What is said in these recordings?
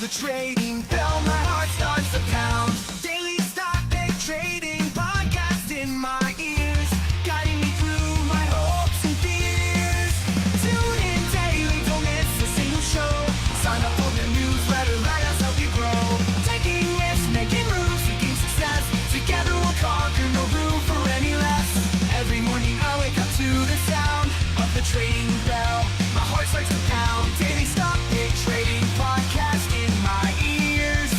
the trading bell, my heart starts to pound. Daily stock pick trading podcast in my ears, guiding me through my hopes and fears. Tune in daily, don't miss a single show. Sign up for the newsletter, let us help you grow. Taking risks, making moves, seeking success. Together we'll conquer, no room for any less. Every morning I wake up to the sound of the trading bell. My heart starts to pound. Daily stock pick trading podcast in my ears,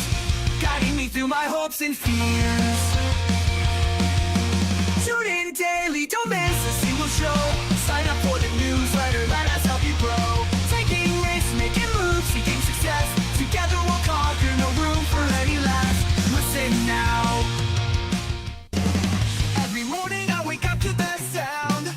guiding me through my hopes and fears. Tune in daily, don't miss a single show. Sign up for the newsletter, let us help you grow. Taking risks, making moves, seeking success. Together we'll conquer, no room for any less. Listen now. Every morning I wake up to the sound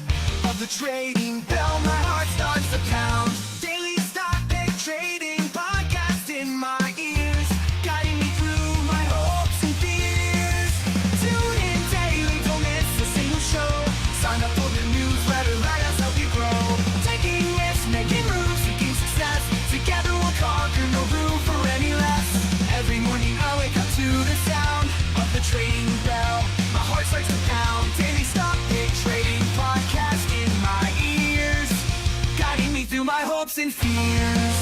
of the trading bell. My heart starts to pound. Daily stock pick trading podcast in my ears, guiding me through my hopes and fears. Tune in daily, don't miss a single show. Sign up for the newsletter, let us help you grow. Taking risks, making moves, seeking success. Together we'll conquer, no room for any less. Every morning I wake up to the sound of the trading bell. My heart starts to pound. Daily stock pick trading podcast in my ears, guiding me through my hopes and fears.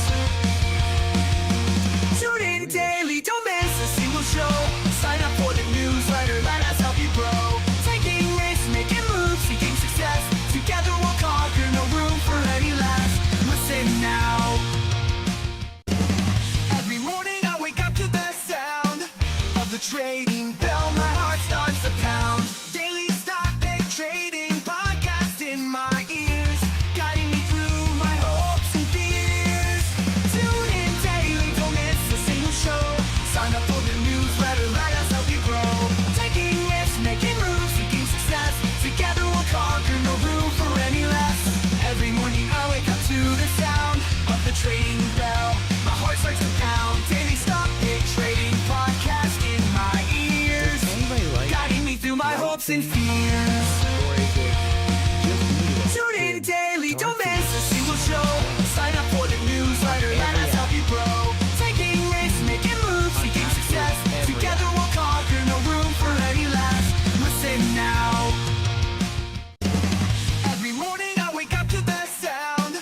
Tune in daily, don't miss a single show. Sign up for the newsletter, let us help you grow. Taking risks, making moves, seeking success. Together we'll conquer, no room for any less. Listen now. Every morning I wake up to the sound of the trading bell. My heart starts to pound. Daily stock pick trading podcast in my ears, guiding me through my hopes and fears. Tune in daily, don't miss a single show. Sign up for the newsletter, let us help you grow. Taking risks, making moves, seeking success. Together we'll conquer, no room for any less. Every morning I wake up to the sound of the trading bell. My heart starts to pound. Daily stock pick trading podcast in my ears, guiding me through my hopes and fears. Tune in daily, don't miss a single show. Sign up for the newsletter, let us help you grow. Taking risks, making moves, seeking success. Together we'll conquer, no room for any less. Listen now. Every morning I wake up to the sound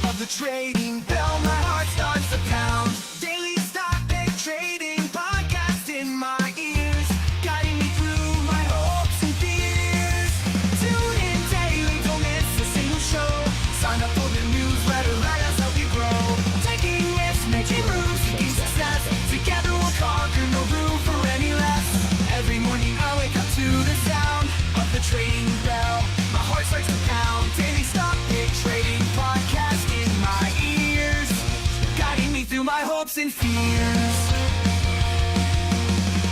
of the trading bell. My heart starts to pound. Daily stock pick trading podcast in my ears, guiding me through my hopes and fears. Tune in daily, don't miss a single show. Sign up for the newsletter, let us help you grow. Taking risks, making moves, seeking success. Together we'll conquer, no room for any less. Every morning I wake up to the sound of the trading bell. My heart starts to pound. Daily stock pick trading podcast in my ears, guiding me through my hopes and fears.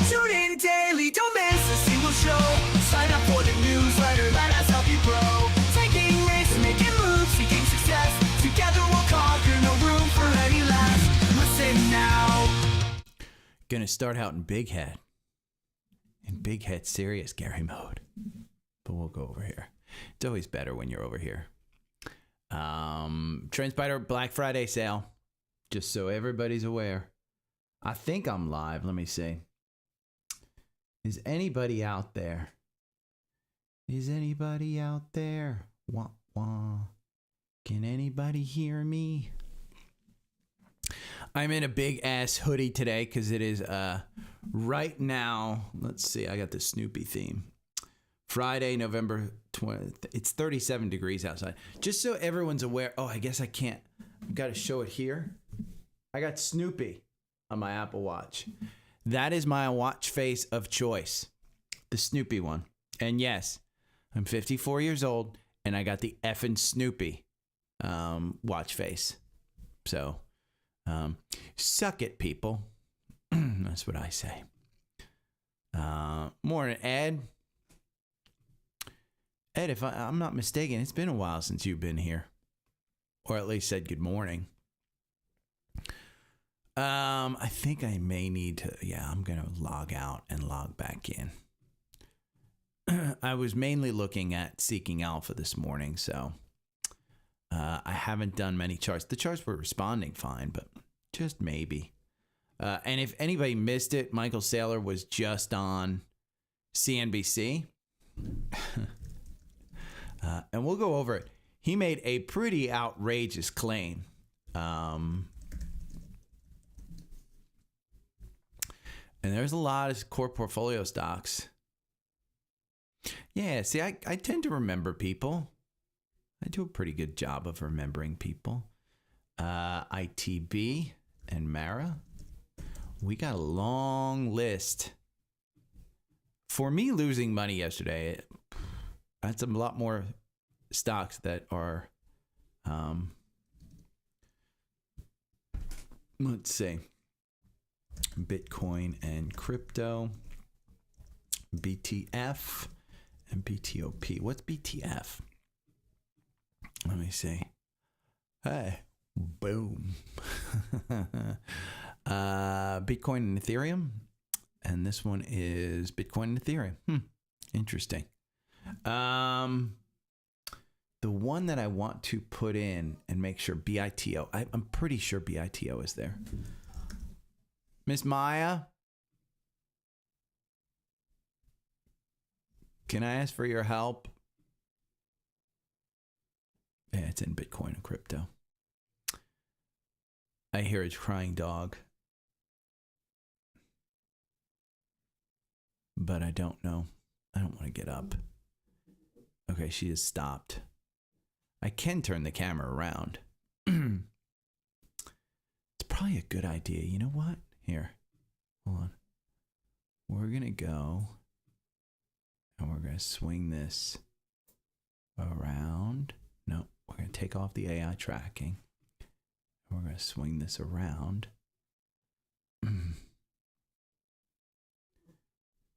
Tune in daily, don't miss a single show. Sign up for the newsletter, let us help you grow. Taking risks, making moves, seeking success. Together we'll conquer, no room for any less. Listen now. Gonna start out in big head. In big head serious Gary mode. But we'll go over here. It's always better when you're over here. Trendspider Black Friday sale. Just so everybody's aware. I think I'm live. Let me see. Is anybody out there? Is anybody out there? Wah, wah. Can anybody hear me? I'm in a big ass hoodie today because it is right now. Let's see. I got the Snoopy theme. Friday, November 20th. It's 37 degrees outside. Just so everyone's aware. Oh, I guess I can't. I've got to show it here. I got Snoopy on my Apple Watch. That is my watch face of choice. The Snoopy one. And yes, I'm 54 years old and I got the effing Snoopy watch face. So, suck it, people. That's what I say. Morning, Ed. Ed, if I'm not mistaken, it's been a while since you've been here. Or at least said good morning. I think I may need to, I'm going to log out and log back in. I was mainly looking at Seeking Alpha this morning, so I haven't done many charts. The charts were responding fine, but just maybe. And if anybody missed it, Michael Saylor was just on CNBC. And we'll go over it. He made a pretty outrageous claim. And there's a lot of core portfolio stocks. Yeah, see, I tend to remember people. I do a pretty good job of remembering people. ITB and Mara. We got a long list. For me, losing money yesterday, that's a lot more stocks that are, let's see, Bitcoin and crypto, BTF and BTOP. What's BTF? Let me see. Hey, boom. Bitcoin and Ethereum. And this one is Bitcoin and Ethereum. Interesting. The one that I want to put in and make sure BITO. I'm pretty sure BITO is there. Miss Maya, can I ask for your help? Yeah, it's in Bitcoin and crypto. I hear a crying dog. But I don't know. I don't want to get up. Okay, she has stopped. I can turn the camera around. It's probably a good idea. You know what? Here. Hold on. We're going to go and we're going to swing this around. No, we're going to take off the AI tracking. And we're going to swing this around.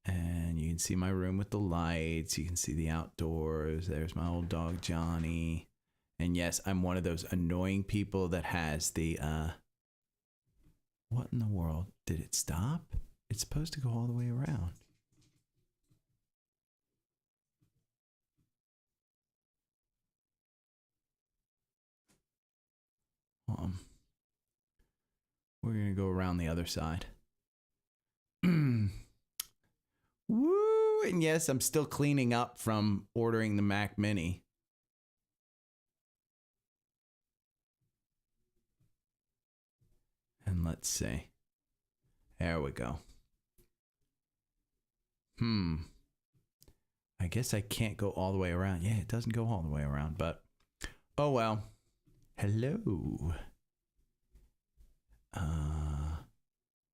And you can see my room with the lights. You can see the outdoors. There's my old dog, Johnny. And yes, I'm one of those annoying people that has the, what in the world? Did it stop? It's supposed to go all the way around. We're going to go around the other side. Woo! And yes, I'm still cleaning up from ordering the Mac Mini. And let's see. There we go. I guess I can't go all the way around. Yeah, it doesn't go all the way around, but oh well. Hello.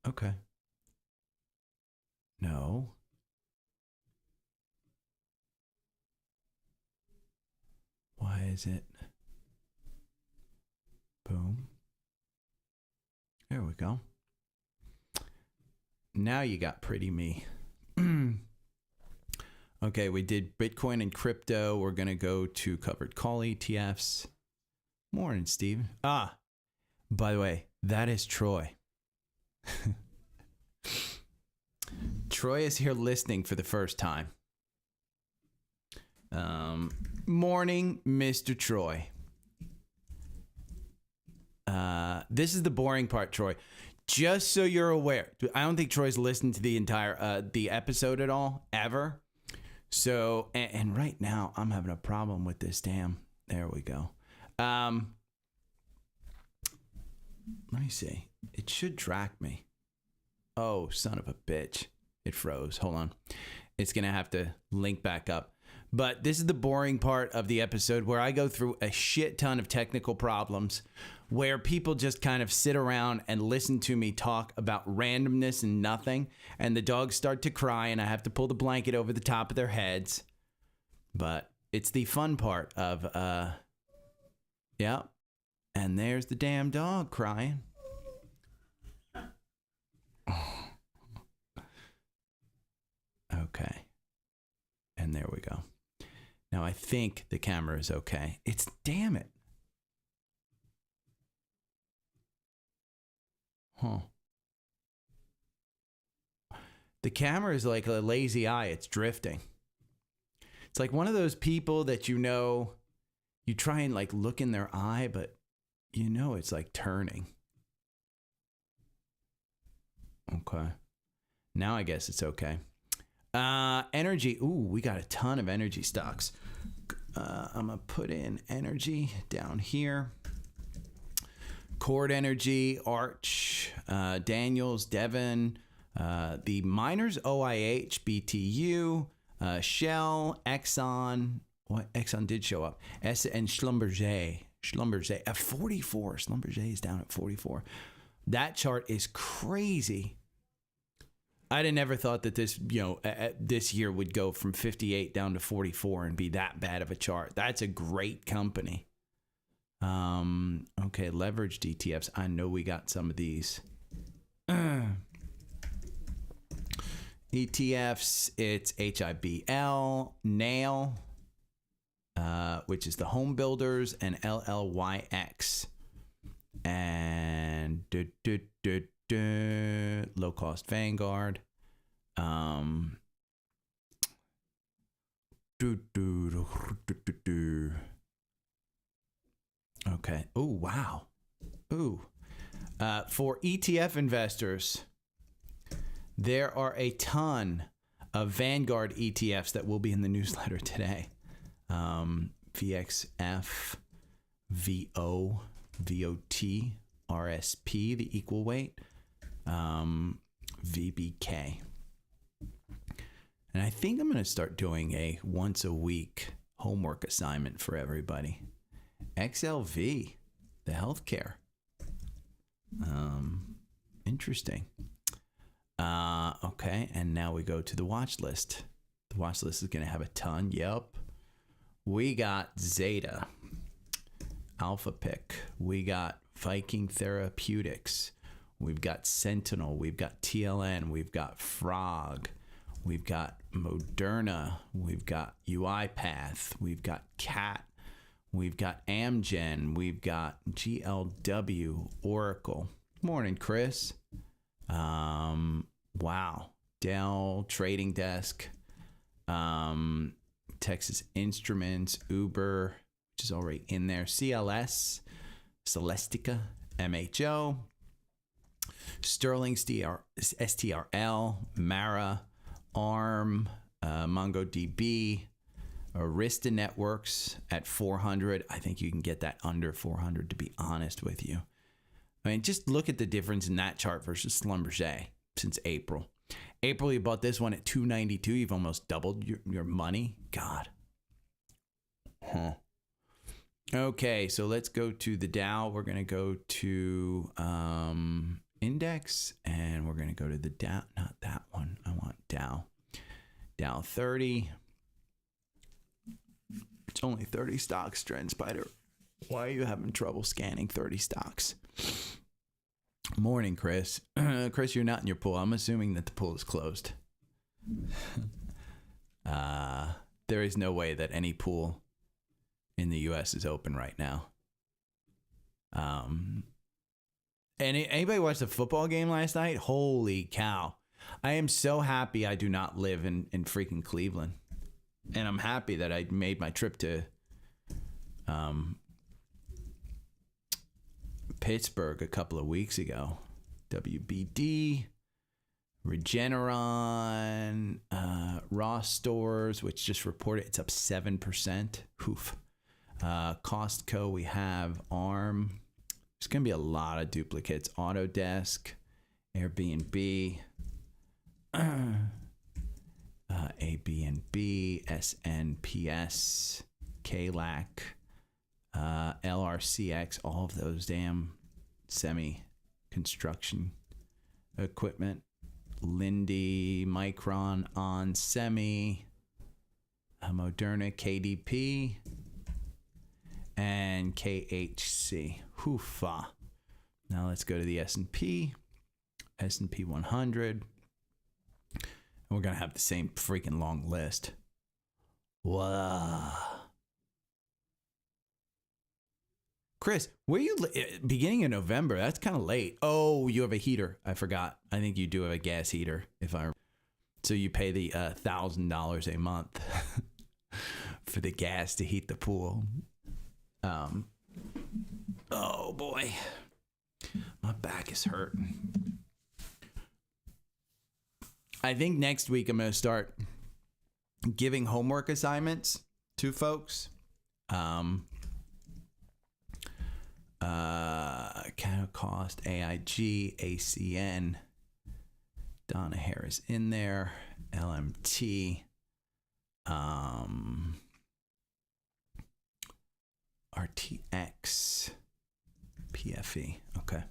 Okay. No. Why is it? Boom. There we go. Now you got pretty me. Okay, we did Bitcoin and crypto. We're going to go to covered call ETFs. Morning, Steve. By the way, that is Troy. Troy is here listening for the first time. Morning, Mr. Troy. This is the boring part, Troy. Just so you're aware, I don't think Troy's listened to the entire the episode at all, ever. So, and right now, I'm having a problem with this damn. There we go. Let me see. It should track me. Oh, son of a bitch. It froze. Hold on. It's going to have to link back up. But this is the boring part of the episode where I go through a shit ton of technical problems where people just kind of sit around and listen to me talk about randomness and nothing. And the dogs start to cry and I have to pull the blanket over the top of their heads. But it's the fun part of, yeah. And there's the damn dog crying. Okay. And there we go. Now I think the camera is okay. Damn it. Huh. The camera is like a lazy eye. It's drifting. It's like one of those people that you try and like look in their eye, but it's like turning. Okay. Now I guess it's okay. Energy. Ooh, we got a ton of energy stocks. I'm going to put in energy down here. Cord Energy, Arch, Daniels, Devon, the miners, OIH, BTU, Shell, Exxon. What? Exxon did show up. And Schlumberger at 44. Schlumberger is down at 44. That chart is crazy. I'd have never thought that this, this year would go from 58 down to 44 and be that bad of a chart. That's a great company. Okay, leveraged ETFs. I know we got some of these. ETFs, it's HIBL, NAIL, which is the home builders, and LLYX. And low cost Vanguard. Okay. Oh, wow. Ooh. For ETF investors, there are a ton of Vanguard ETFs that will be in the newsletter today. VXF, VO, VOT, RSP, the equal weight, VBK. And I think I'm going to start doing a once a week homework assignment for everybody. XLV, the healthcare. Interesting. Okay, and now we go to the watch list. The watch list is going to have a ton. Yep. We got Zeta, Alpha Pick. We got Viking Therapeutics. We've got Sentinel. We've got TLN. We've got Frog. We've got Moderna. We've got UiPath. We've got CAT. We've got AMZN. We've got GLW, Oracle. Morning, Chris. Wow. Dell, Trading Desk, Texas Instruments, Uber, which is already in there, CLS, Celestica, MHO, Sterling, STRL, Mara, ARM, MongoDB, Arista Networks at 400. I think you can get that under 400, to be honest with you. I mean, just look at the difference in that chart versus Schlumberger since April. April, you bought this one at 292. You've almost doubled your money. God. Huh. Okay, so let's go to the Dow. We're going to go to index, and we're going to go to the Dow. Not that one. I want Dow. Dow 30. It's only 30 stocks, Trendspider. Why are you having trouble scanning 30 stocks? Morning, Chris. Chris, you're not in your pool. I'm assuming that the pool is closed. There is no way that any pool in the U.S. is open right now. And anybody watch the football game last night? Holy cow. I am so happy I do not live in freaking Cleveland. And I'm happy that I made my trip to Pittsburgh a couple of weeks ago. WBD, Regeneron, Ross Stores, which just reported it's up 7%. Oof. Costco, we have ARM. There's going to be a lot of duplicates. Autodesk, Airbnb, ABNB, SNPS, KLAC, LRCX, all of those damn semi-construction equipment. Linde, Micron, On Semi, Moderna, KDP, and KHC. Hoofa. Now let's go to the S&P 100. And we're going to have the same freaking long list. Wow. Chris, where you beginning of November? That's kind of late. Oh, you have a heater. I forgot. I think you do have a gas heater. So you pay the $1,000 a month for the gas to heat the pool. Oh boy, my back is hurting. I think next week I'm going to start giving homework assignments to folks. Kind of cost, AIG, ACN, Donna Harris in there, LMT, RTX, PFE. Okay.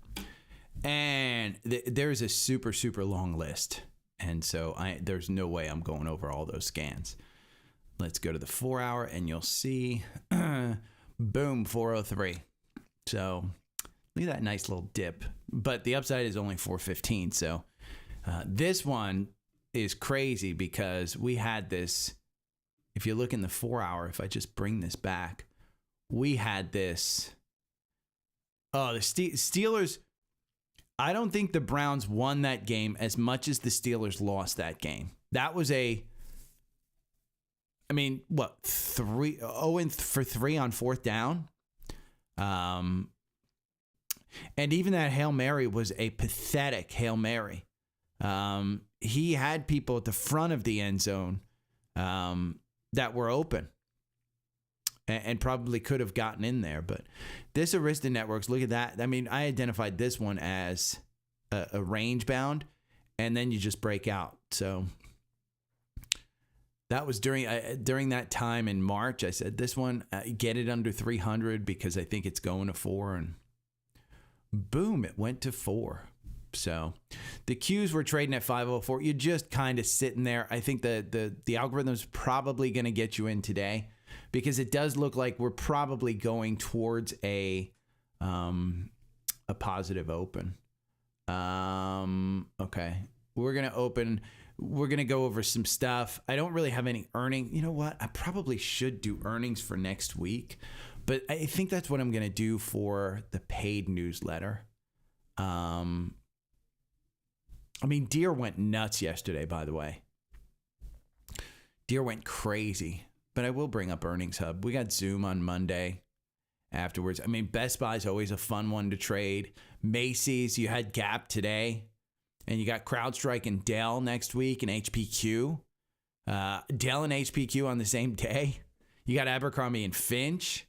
And there's a super, super long list. And so there's no way I'm going over all those scans. Let's go to the 4 hour and you'll see, boom, 403. So look at that nice little dip. But the upside is only 415. So this one is crazy because we had this. If you look in the 4 hour, if I just bring this back, we had this. Oh, the Steelers. I don't think the Browns won that game as much as the Steelers lost that game. That was what, 3 for 3 on fourth down? And even that Hail Mary was a pathetic Hail Mary. He had people at the front of the end zone that were open and probably could have gotten in there. But this Arista Networks, look at that. I mean, I identified this one as a range bound, and then you just break out. So that was during that time in March. I said, this one, get it under 300 because I think it's going to 4. And boom, it went to 4. So the Qs were trading at 504. You're just kind of sitting there. I think the algorithm's probably going to get you in today, because it does look like we're probably going towards a positive open. Okay. We're going to open. We're going to go over some stuff. I don't really have any earning. You know what? I probably should do earnings for next week, but I think that's what I'm going to do for the paid newsletter. Deer went nuts yesterday, by the way. Deer went crazy. But I will bring up Earnings Hub. We got Zoom on Monday afterwards. Best Buy is always a fun one to trade. Macy's, you had Gap today. And you got CrowdStrike and Dell next week and HPQ. Dell and HPQ on the same day. You got Abercrombie and Finch.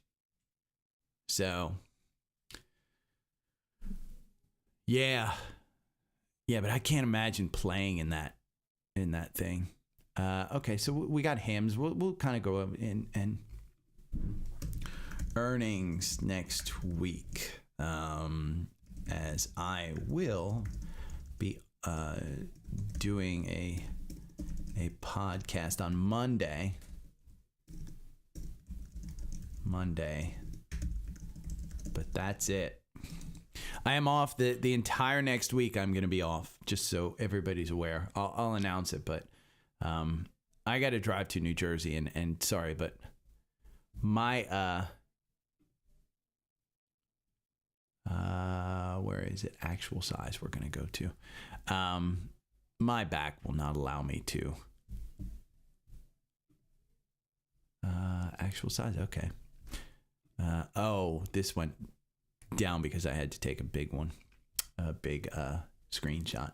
So, yeah. Yeah, but I can't imagine playing in that thing. Okay, so we got HIMS. We'll kind of go in and earnings next week, as I will be doing a podcast on Monday, but that's it. I am off the entire next week. I'm going to be off, just so everybody's aware. I'll announce it, but I got to drive to New Jersey, and sorry, but my where is it? Actual size we're going to go to. My back will not allow me to. Actual size, okay. This went down because I had to take a big screenshot.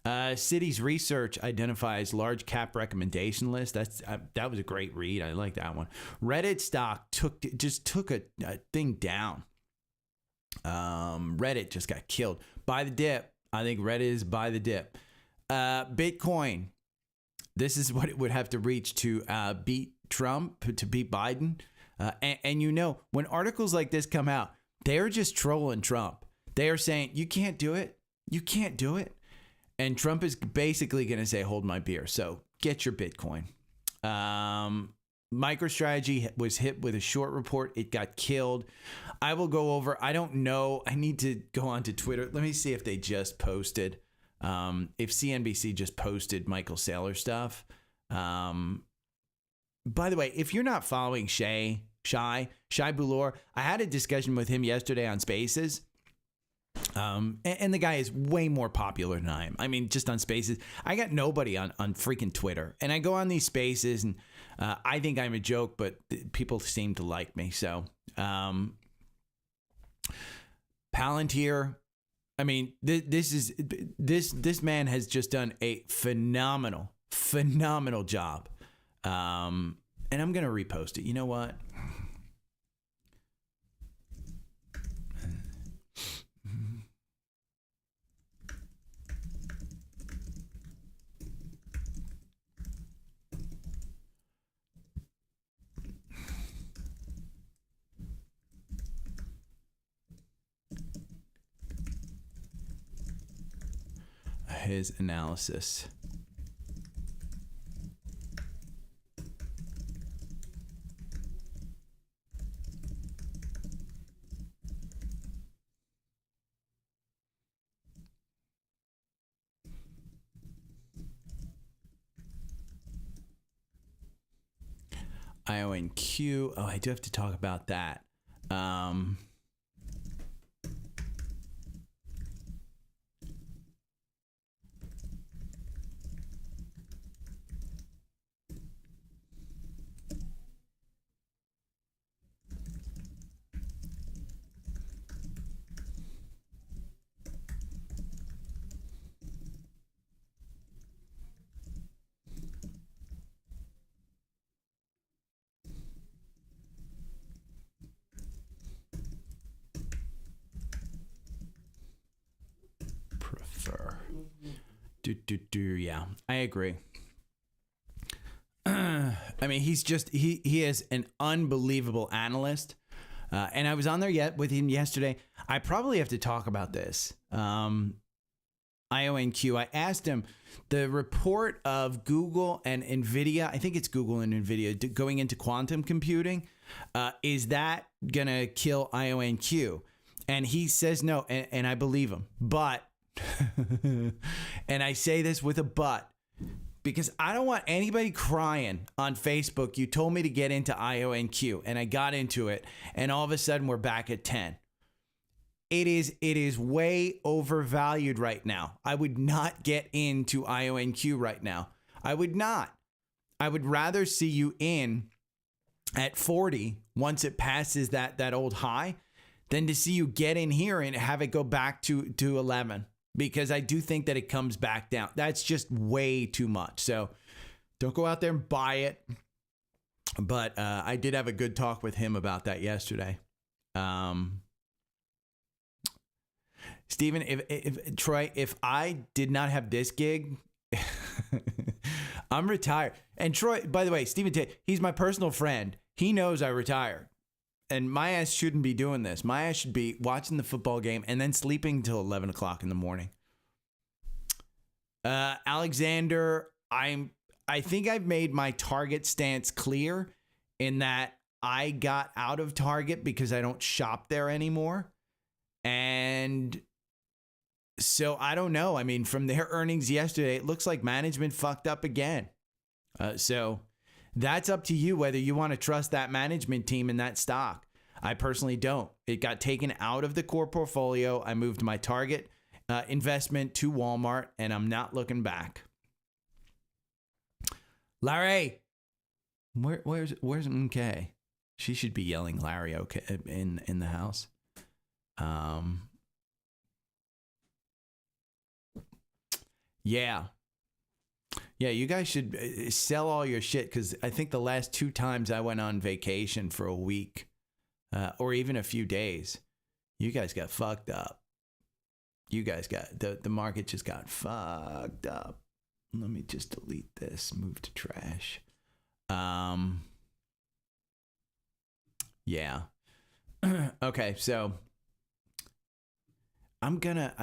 Citi's research identifies large cap recommendation list. That was a great read. I like that one. Reddit stock took a thing down. Reddit just got killed by the dip. I think Reddit is by the dip. Bitcoin. This is what it would have to reach to beat Trump, to beat Biden. And when articles like this come out, they're just trolling Trump. They are saying, you can't do it. You can't do it. And Trump is basically going to say, hold my beer. So get your Bitcoin. MicroStrategy was hit with a short report. It got killed. I will go over. I don't know. I need to go onto Twitter. Let me see if they just posted. If CNBC just posted Michael Saylor stuff. By the way, if you're not following Shai Bulor, I had a discussion with him yesterday on Spaces. And the guy is way more popular than I am. Just on Spaces. I got nobody on freaking Twitter. And I go on these Spaces, and I think I'm a joke, but people seem to like me. So, Palantir, I mean, this man has just done a phenomenal job. And I'm going to repost it. You know what? His analysis. IONQ. Oh, I do have to talk about that. Yeah, I agree. I mean, he's just he is an unbelievable analyst, and I was on there with him yesterday. I probably have to talk about this. IONQ. I asked him the report of Google and NVIDIA. I think it's Google and NVIDIA going into quantum computing. Is that gonna kill IONQ? And he says no, and I believe him, but. And I say this with a but, because I don't want anybody crying on Facebook. You told me to get into IONQ, and I got into it, and all of a sudden we're back at 10. It is way overvalued right now. I would not get into IONQ right now. I would not. I would rather see you in at 40 once it passes that old high than to see you get in here and have it go back to 11. Because I do think that it comes back down. That's just way too much. So don't go out there and buy it. But I did have a good talk with him about that yesterday. Stephen, if Troy, if I did not have this gig, I'm retired. And Troy, by the way, Stephen, he's my personal friend. He knows I retired. And my ass shouldn't be doing this. My ass should be watching the football game and then sleeping until 11 o'clock in the morning. Alexander, I think I've made my target stance clear in that I got out of Target because I don't shop there anymore. And so I don't know. I mean, from their earnings yesterday, it looks like management fucked up again. So that's up to you whether you want to trust that management team and that stock. I personally don't. It got taken out of the core portfolio. I moved my Target investment to Walmart, and I'm not looking back. Larry, where's MK? She should be yelling Larry okay in the house. Yeah, you guys should sell all your shit, because I think the last 2 times I went on vacation for a week or even a few days, you guys got fucked up. You guys got, the market just got fucked up. Let me just delete this, move to trash. Yeah. Okay, so I'm gonna,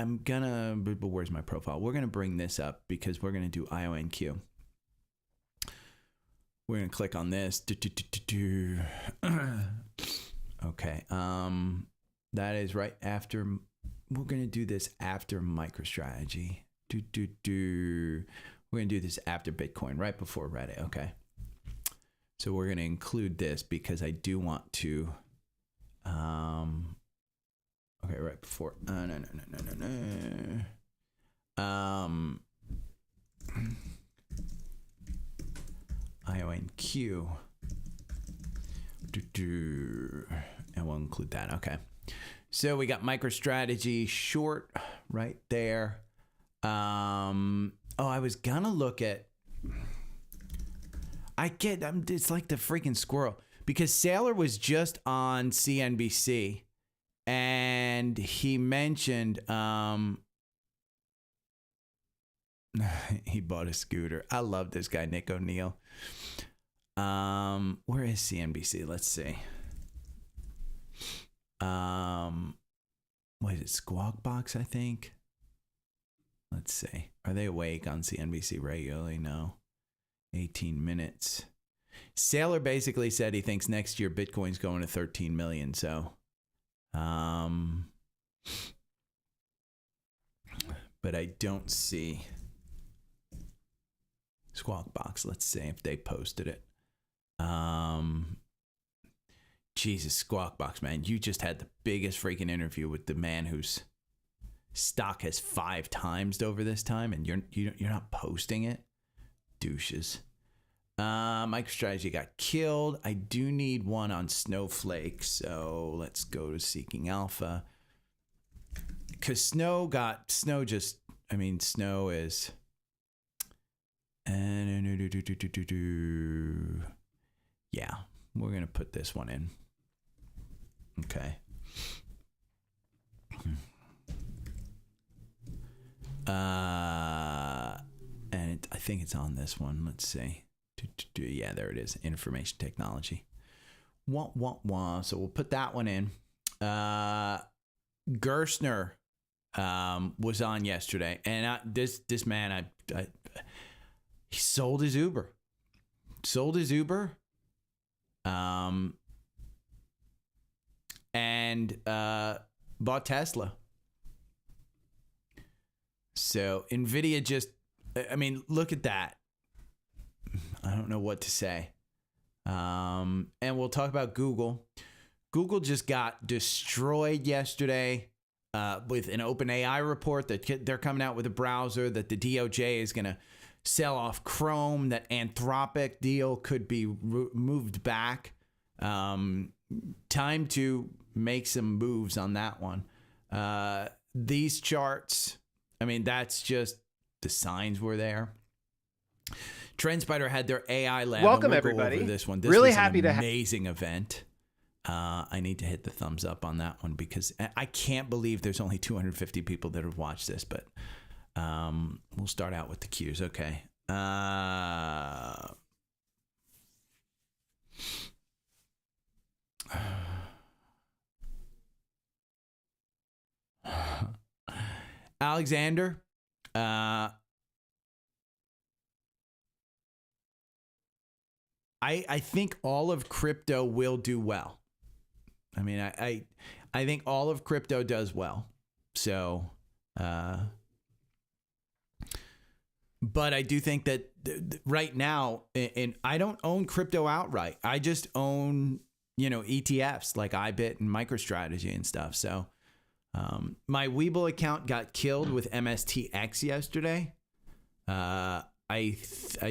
but where's my profile? We're gonna bring this up because we're gonna do IONQ. We're gonna click on this. Okay, that is right after. We're gonna do this after MicroStrategy. We're gonna do this after Bitcoin, right before Reddit. Okay, so we're gonna include this because I do want to. Okay, right before. No. IONQ. And we'll include that. Okay. So we got MicroStrategy short right there. I was gonna look at. It's like the freaking squirrel because Saylor was just on CNBC, and he mentioned he bought a scooter. I love this guy, Nick O'Neill. Where is CNBC? Let's see. What is it? Squawk Box, I think. Let's see. Are they awake on CNBC regularly? No. 18 minutes. Saylor basically said he thinks next year Bitcoin's going to 13 million. So, but I don't see Squawk Box. Let's see if they posted it. Jesus, Squawk Box, man, you just had the biggest freaking interview with the man whose stock has 5 times over this time, and you're not posting it. Douches. MicroStrategy got killed. I do need one on Snowflake, so let's go to Seeking Alpha. Because Snow is. Yeah, we're gonna put this one in. Okay. And I think it's on this one. Let's see. Yeah, there it is. Information technology. So we'll put that one in. Gerstner was on yesterday, and this man, he sold his Uber. And bought Tesla. So NVIDIA just, look at that. I don't know what to say. And we'll talk about Google. Google just got destroyed yesterday with an OpenAI report that they're coming out with a browser, that the DOJ is going to sell off Chrome, that Anthropic deal could be moved back. Time to make some moves on that one. These charts, that's just the signs were there. Trendspider had their AI lab. Welcome, we'll everybody. Go over this one. This really was happy an to amazing event. I need to hit the thumbs up on that one because I can't believe there's only 250 people that have watched this, but we'll start out with the Qs. Okay. Alexander, I think all of crypto will do well. I think all of crypto does well. So, but I do think that right now, and I don't own crypto outright. I just own, ETFs like IBIT and MicroStrategy and stuff. So, my Webull account got killed with MSTX yesterday. I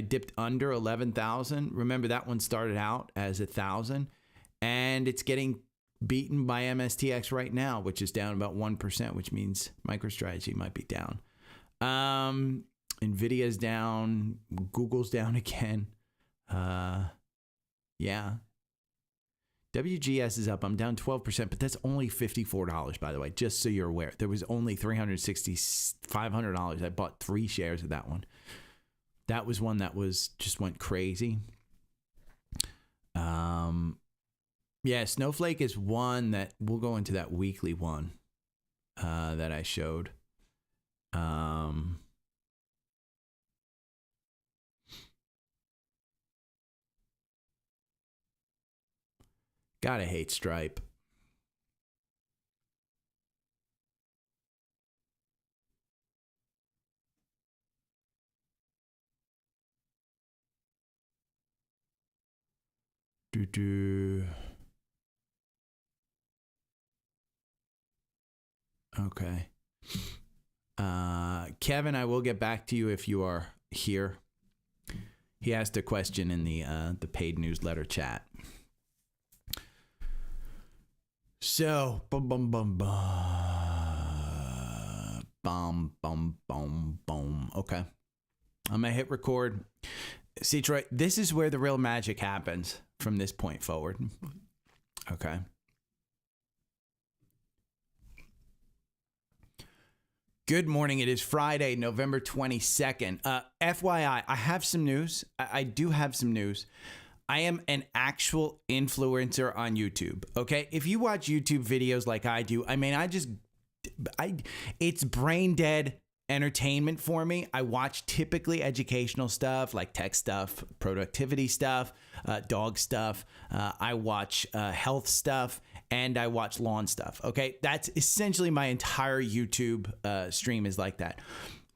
dipped under 11,000. Remember that one started out as 1,000, and it's getting beaten by MSTX right now, which is down about 1%, which means MicroStrategy might be down. Nvidia's down. Google's down again. Yeah. WGS is up. I'm down 12%, but that's only $54, by the way, just so you're aware. There was only $500. I bought 3 shares of that one. That was one that just went crazy. Yeah, Snowflake is one that we'll go into that weekly one that I showed. Gotta hate Stripe. Okay. Kevin, I will get back to you if you are here. He asked a question in the paid newsletter chat. So, Bonds Boom, boom, boom, boom. Okay. I'm going to hit record. See, Troy, this is where the real magic happens from this point forward. Okay. Good morning. It is Friday, November 22nd. FYI, I have some news. I do have some news. I am an actual influencer on YouTube. Okay. If you watch YouTube videos like I do, I mean, it's brain dead entertainment for me. I watch typically educational stuff like tech stuff, productivity stuff, dog stuff. I watch health stuff, and I watch lawn stuff. Okay. That's essentially my entire YouTube stream is like that.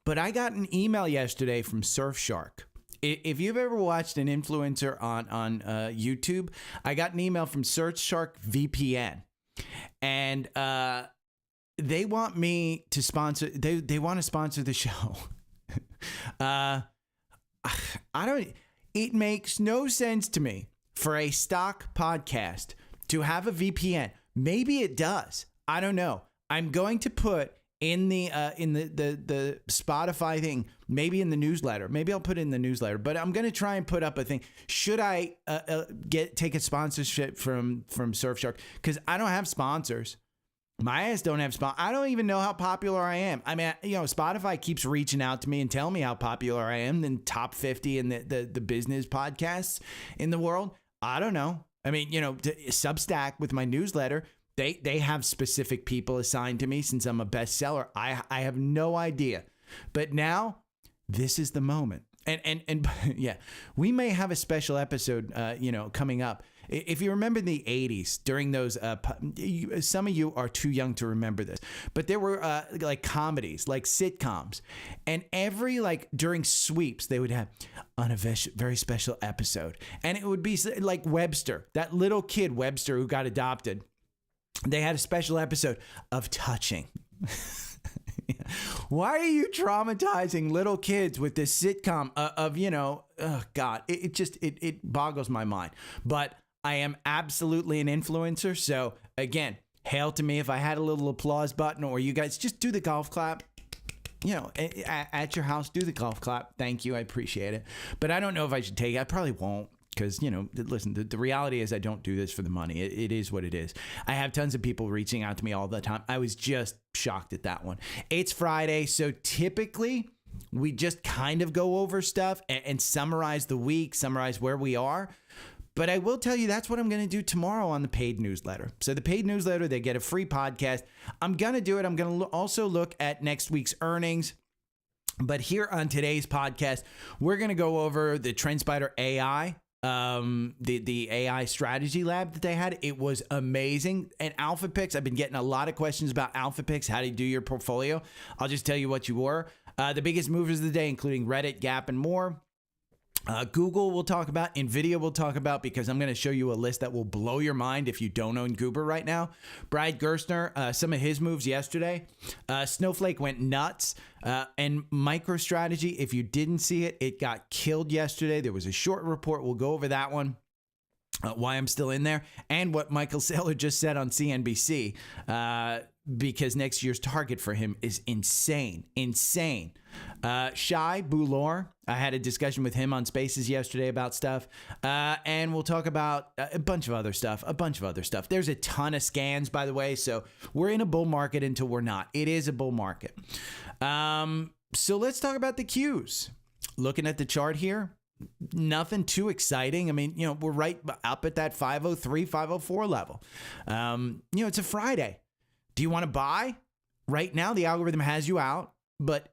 But I got an email yesterday from Surfshark. If you've ever watched an influencer on YouTube, I got an email from Surfshark VPN, and they want me to sponsor. They want to sponsor the show. It makes no sense to me for a stock podcast to have a VPN. Maybe it does. I don't know. I'm going to put in the Spotfiy thing, maybe in the newsletter. Maybe I'll put it in the newsletter, but I'm going to try and put up a thing. Should I take a sponsorship from Surfshark? Because I don't have sponsors. My ass don't have sponsors. I don't even know how popular I am. I mean, Spotify keeps reaching out to me and telling me how popular I am in top 50 in the business podcasts in the world. I don't know. I mean, Substack with my newsletter, they have specific people assigned to me since I'm a bestseller. I have no idea. But now this is the moment. And yeah, we may have a special episode, coming up. If you remember the 80s, during those, some of you are too young to remember this, but there were like comedies, like sitcoms, and during sweeps, they would have on a very special episode. And it would be like Webster, that little kid, Webster, who got adopted. They had a special episode of touching. Why are you traumatizing little kids with this sitcom of, oh God, it boggles my mind. But I am absolutely an influencer. So again, hail to me if I had a little applause button, or you guys just do the golf clap. At your house, do the golf clap. Thank you. I appreciate it. But I don't know if I should take it. I probably won't. Because, listen, the reality is I don't do this for the money. It is what it is. I have tons of people reaching out to me all the time. I was just shocked at that one. It's Friday, so typically we just kind of go over stuff and summarize the week, summarize where we are. But I will tell you that's what I'm going to do tomorrow on the paid newsletter. So the paid newsletter, they get a free podcast. I'm going to do it. I'm going to also look at next week's earnings. But here on today's podcast, we're going to go over the Trendspider AI. The AI strategy lab that they had. It was amazing. And Alpha Picks, I've been getting a lot of questions about Alpha Picks. How do you do your portfolio? I'll just tell you what you were. The biggest movers of the day, including Reddit, Gap, and more. Google we'll talk about. NVIDIA we'll talk about, because I'm going to show you a list that will blow your mind if you don't own Goober right now. Brad Gerstner, some of his moves yesterday. Snowflake went nuts. And MicroStrategy, if you didn't see it, it got killed yesterday. There was a short report. We'll go over that one. Why I'm still in there, and what Michael Saylor just said on CNBC, because next year's target for him is insane. Shai Boulor, I had a discussion with him on Spaces yesterday about stuff, and we'll talk about a bunch of other stuff. There's a ton of scans, by the way, so we're in a bull market until we're not. It is a bull market. So let's talk about the Qs. Looking at the chart here, nothing too exciting. I mean, we're right up at that 503, 504 level. It's a Friday. Do you want to buy? Right now, the algorithm has you out, but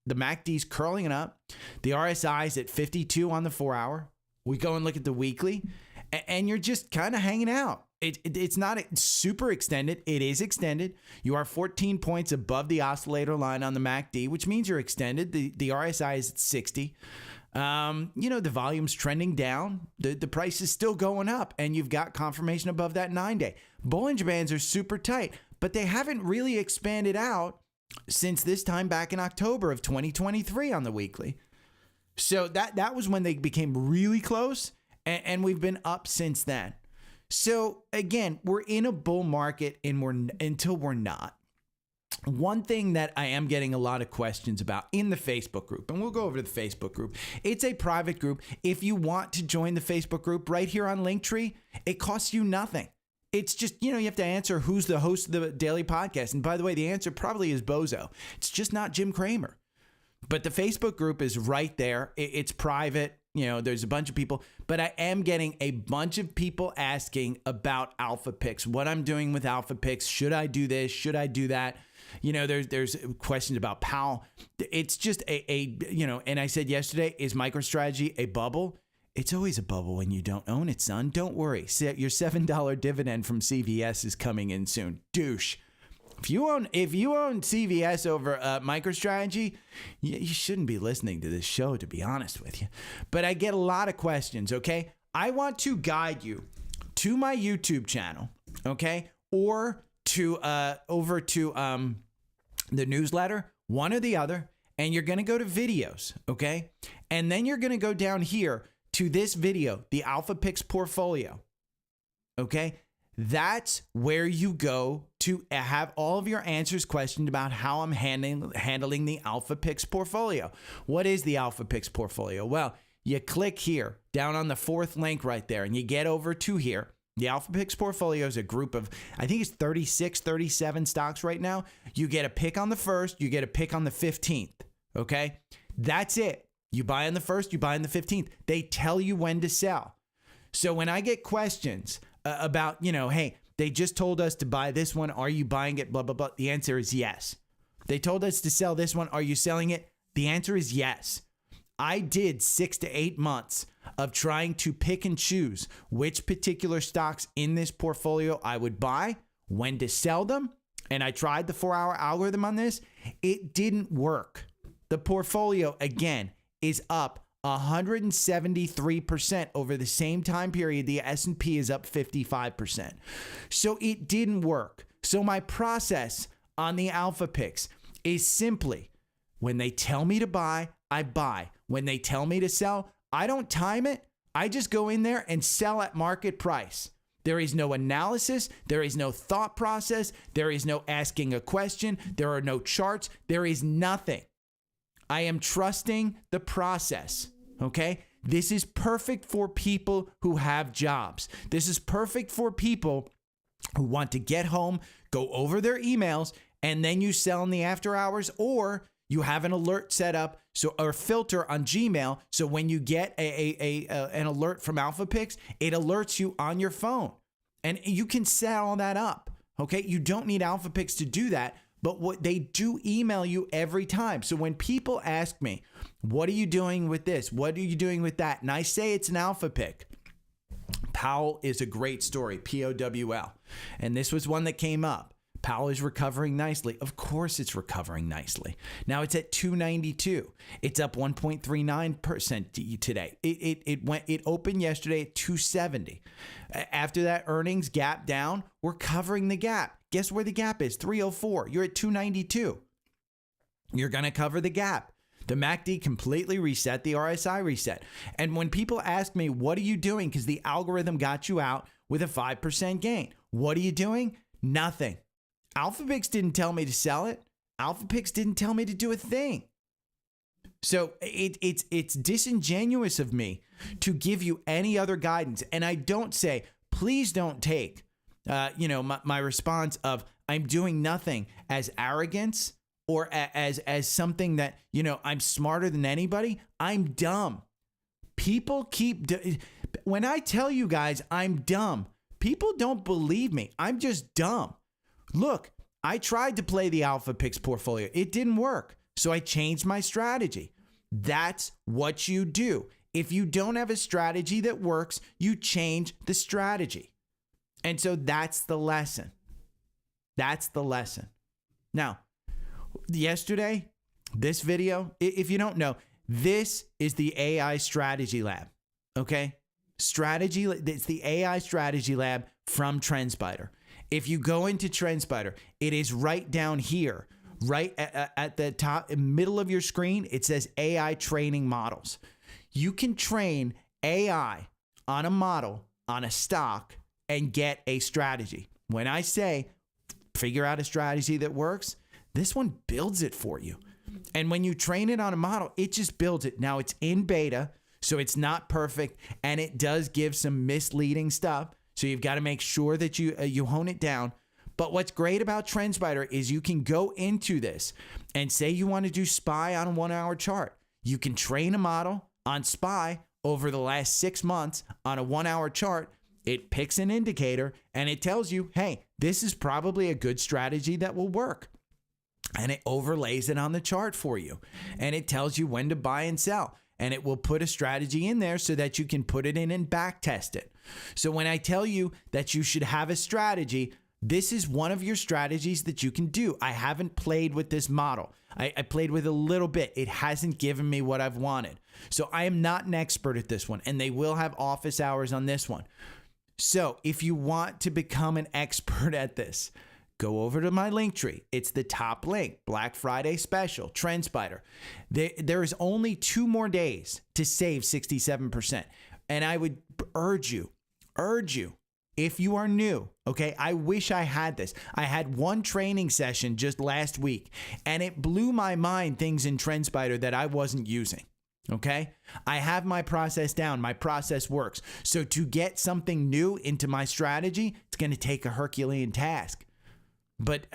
the MACD's curling it up. The RSI is at 52 on the 4-hour. We go and look at the weekly, and you're just kind of hanging out. It's not super extended. It is extended. You are 14 points above the oscillator line on the MACD, which means you're extended. The RSI is at 60. The volume's trending down. The price is still going up, and you've got confirmation above that 9-day. Bollinger Bands are super tight, but they haven't really expanded out since this time back in October of 2023 on the weekly. So that was when they became really close, and we've been up since then. So again, we're in a bull market, and until we're not. One thing that I am getting a lot of questions about in the Facebook group, and we'll go over to the Facebook group. It's a private group. If you want to join the Facebook group right here on Linktree, it costs you nothing. It's just, you have to answer who's the host of the daily podcast. And by the way, the answer probably is Bozo. It's just not Jim Cramer. But the Facebook group is right there. It's private. There's a bunch of people. But I am getting a bunch of people asking about Alpha Picks, what I'm doing with Alpha Picks. Should I do this? Should I do that? There's questions about PAL. It's just and I said yesterday, is MicroStrategy a bubble? It's always a bubble when you don't own it, son. Don't worry. Your $7 dividend from CVS is coming in soon. Douche. If you own CVS over MicroStrategy, you shouldn't be listening to this show, to be honest with you. But I get a lot of questions, okay? I want to guide you to my YouTube channel, okay? Or to over to the newsletter, one or the other, and you're going to go to videos, okay? And then you're going to go down here to this video, the Alpha Picks portfolio, okay? That's where you go to have all of your answers questioned about how I'm handling the Alpha Picks portfolio. What is the Alpha Picks portfolio? Well, you click here down on the fourth link right there, and you get over to here. The Alpha Picks portfolio is a group of, I think it's 36, 37 stocks right now. You get a pick on the first, you get a pick on the 15th, okay? That's it. You buy on the first, you buy on the 15th. They tell you when to sell. So when I get questions about, hey, they just told us to buy this one. Are you buying it? Blah, blah, blah. The answer is yes. They told us to sell this one. Are you selling it? The answer is yes. I did 6 to 8 months of trying to pick and choose which particular stocks in this portfolio I would buy, when to sell them. And I tried the 4-hour algorithm on this. It didn't work. The portfolio, again, is up 173% over the same time period. The S&P is up 55%. So it didn't work. So my process on the Alpha Picks is simply, when they tell me to buy, I buy. When they tell me to sell, I don't time it. I just go in there and sell at market price. There is no analysis. There is no thought process. There is no asking a question. There are no charts. There is nothing. I am trusting the process, okay? This is perfect for people who have jobs. This is perfect for people who want to get home, go over their emails, and then you sell in the after hours, or you have an alert set up, or filter on Gmail, so when you get an alert from Alpha Picks, it alerts you on your phone. And you can set all that up, okay? You don't need Alpha Picks to do that. But what they do email you every time. So when people ask me, what are you doing with this? What are you doing with that? And I say it's an Alpha Pick. Powell is a great story, POWL. And this was one that came up. Powell is recovering nicely. Of course it's recovering nicely. Now it's at 292. It's up 1.39% today. It opened yesterday at 270. After that earnings gap down, we're covering the gap. Guess where the gap is? 304. You're at 292. You're going to cover the gap. The MACD completely reset, the RSI reset. And when people ask me, what are you doing? Because the algorithm got you out with a 5% gain. What are you doing? Nothing. Alpha Picks didn't tell me to sell it. Alpha Picks didn't tell me to do a thing. So it's disingenuous of me to give you any other guidance. And I don't say, please don't take, my response of I'm doing nothing as arrogance or as something that, I'm smarter than anybody. I'm dumb. People when I tell you guys I'm dumb, people don't believe me. I'm just dumb. Look, I tried to play the Alpha Picks portfolio. It didn't work. So I changed my strategy. That's what you do. If you don't have a strategy that works, you change the strategy. And so that's the lesson. That's the lesson. Now, yesterday, this video, if you don't know, this is the AI Strategy Lab. Okay? It's the AI Strategy Lab from Trendspider. If you go into Trendspider, it is right down here, right at the top, middle of your screen. It says AI training models. You can train AI on a model, on a stock, and get a strategy. When I say figure out a strategy that works, This one builds it for you. And when you train it on a model, it just builds it. Now it's in beta, so it's not perfect, and it does give some misleading stuff. So you've got to make sure that you hone it down. But what's great about Trendspider is you can go into this and say you want to do SPY on a 1 hour chart. You can train a model on SPY over the last 6 months on a 1 hour chart. It picks an indicator and it tells you, hey, this is probably a good strategy that will work. And it overlays it on the chart for you. And it tells you when to buy and sell. And it will put a strategy in there so that you can put it in and back test it. So when I tell you that you should have a strategy, this is one of your strategies that you can do. I haven't played with this model. I played with a little bit. It hasn't given me what I've wanted. So I am not an expert at this one. And they will have office hours on this one. So if you want to become an expert at this, go over to my link tree. It's the top link, Black Friday special, Trendspider. There is only 2 more days to save 67%. And I would urge you, if you are new, okay, I wish I had this. I had one training session just last week, and it blew my mind, things in Trendspider that I wasn't using. Okay, I have my process down. My process works. So to get something new into my strategy, it's going to take a Herculean task. But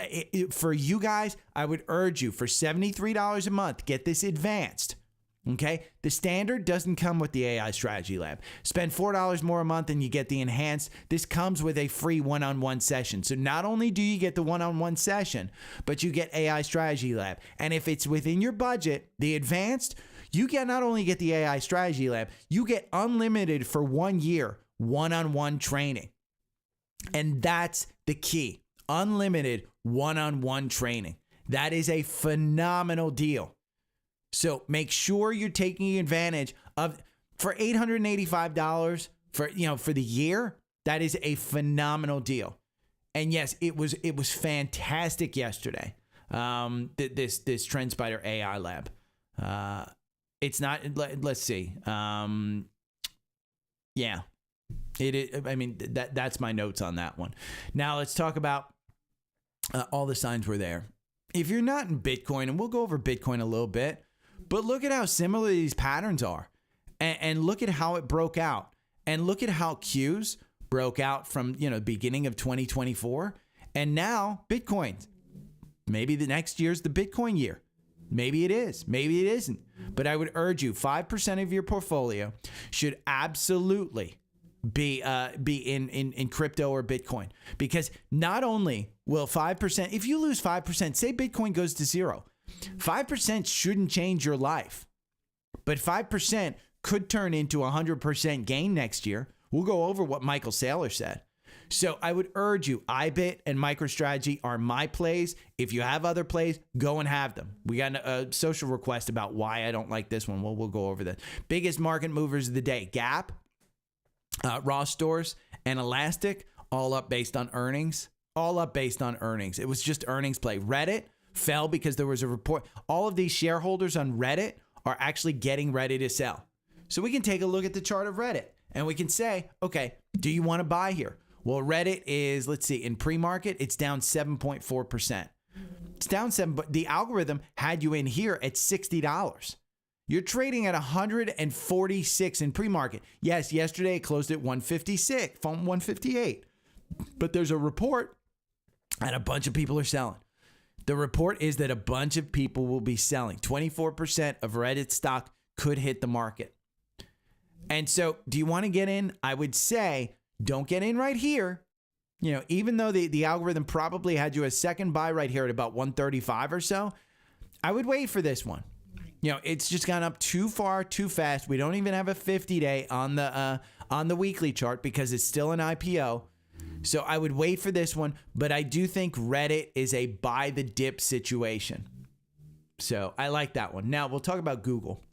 for you guys, I would urge you for $73 a month, get this advanced. Okay, the standard doesn't come with the AI Strategy Lab. Spend $4 more a month and you get the enhanced. This comes with a free one-on-one session. So not only do you get the one-on-one session, but you get AI Strategy Lab. And if it's within your budget, the advanced, you get not only get the AI Strategy Lab, you get unlimited for 1 year one-on-one training. And that's the key. Unlimited one-on-one training. That is a phenomenal deal. So make sure you're taking advantage of, for $885 for the year. That is a phenomenal deal. And yes, it was fantastic yesterday. This Trendspider AI Lab. It's not. Let's see. Yeah, it is. I mean, that's my notes on that one. Now let's talk about all the signs were there. If you're not in Bitcoin, and we'll go over Bitcoin a little bit. But look at how similar these patterns are, and look at how it broke out, and look at how Qs broke out from beginning of 2024, and now Bitcoin. Maybe the next year's the Bitcoin year. Maybe it is. Maybe it isn't. But I would urge you, 5% of your portfolio should absolutely be in crypto or Bitcoin, because not only will 5%, if you lose 5%, say Bitcoin goes to 0. 5% shouldn't change your life, but 5% could turn into 100% gain next year. We'll go over what Michael Saylor said. So I would urge you, iBit and MicroStrategy are my plays. If you have other plays, go and have them. We got a social request about why I don't like this one. Well, we'll go over that. Biggest market movers of the day: Gap, Ross Stores, and Elastic, all up based on earnings. All up based on earnings. It was just earnings play. Reddit fell because there was a report. All of these shareholders on Reddit are actually getting ready to sell. So we can take a look at the chart of Reddit and we can say, okay, do you want to buy here? Well, Reddit is, let's see, in pre-market, it's down 7.4%. It's down 7, but the algorithm had you in here at $60. You're trading at 146 in pre-market. Yes, yesterday it closed at 156, from 158. But there's a report and a bunch of people are selling. The report is that a bunch of people will be selling. 24% of Reddit stock could hit the market. And so do you want to get in? I would say don't get in right here. Even though the algorithm probably had you a second buy right here at about 135 or so, I would wait for this one. It's just gone up too far, too fast. We don't even have a 50-day on the weekly chart because it's still an IPO. So I would wait for this one, but I do think Reddit is a buy the dip situation. So I like that one. Now we'll talk about Google.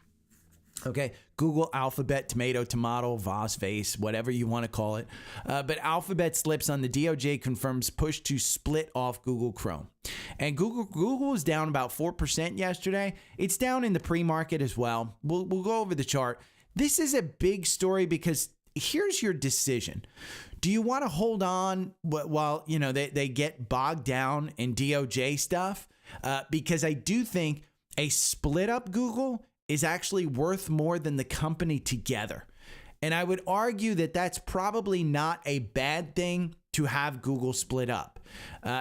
Okay, Google, Alphabet, Tomato, Voss, Vase, whatever you want to call it. But Alphabet slips on the DOJ confirms push to split off Google Chrome. And Google was down about 4% yesterday. It's down in the pre-market as well. We'll go over the chart. This is a big story because here's your decision. Do you want to hold on while they get bogged down in DOJ stuff because I do think a split up Google is actually worth more than the company together. And I would argue that that's probably not a bad thing to have Google split up.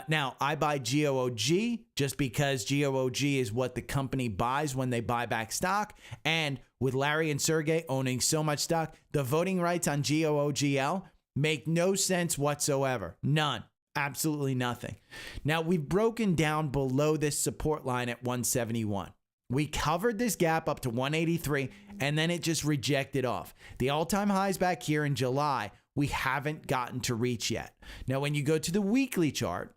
Now, I buy GOOG just because GOOG is what the company buys when they buy back stock. And with Larry and Sergey owning so much stock, the voting rights on GOOGL make no sense whatsoever. None. Absolutely nothing. Now, we've broken down below this support line at 171. We covered this gap up to 183, and then it just rejected off. The all-time highs back here in July, we haven't gotten to reach yet. Now, when you go to the weekly chart,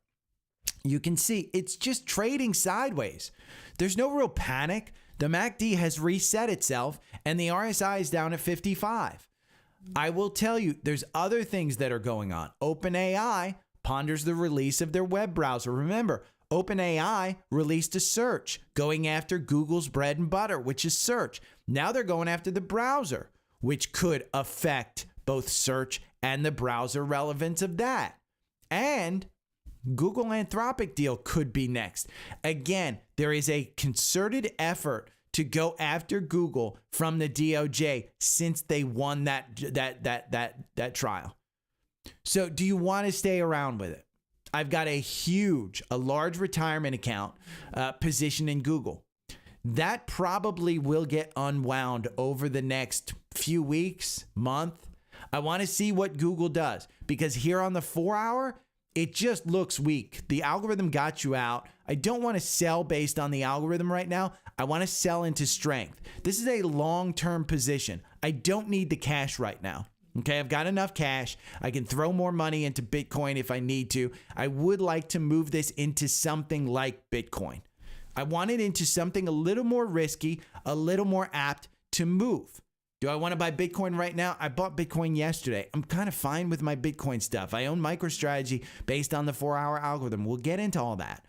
you can see it's just trading sideways. There's no real panic. The MACD has reset itself, and the RSI is down at 55. I will tell you, there's other things that are going on. OpenAI ponders the release of their web browser. Remember, OpenAI released a search going after Google's bread and butter, which is search. Now they're going after the browser, which could affect both search and the browser relevance of that. And Google Anthropic deal could be next. Again, there is a concerted effort to go after Google from the DOJ since they won that trial. So do you want to stay around with it? I've got a large retirement account position in Google. That probably will get unwound over the next few weeks, month. I want to see what Google does because here on the 4-hour, it just looks weak. The algorithm got you out. I don't want to sell based on the algorithm right now. I want to sell into strength. This is a long-term position. I don't need the cash right now. Okay, I've got enough cash. I can throw more money into Bitcoin if I need to. I would like to move this into something like Bitcoin. I want it into something a little more risky, a little more apt to move. Do I want to buy Bitcoin right now? I bought Bitcoin yesterday. I'm kind of fine with my Bitcoin stuff. I own MicroStrategy based on the 4-hour algorithm. We'll get into all that.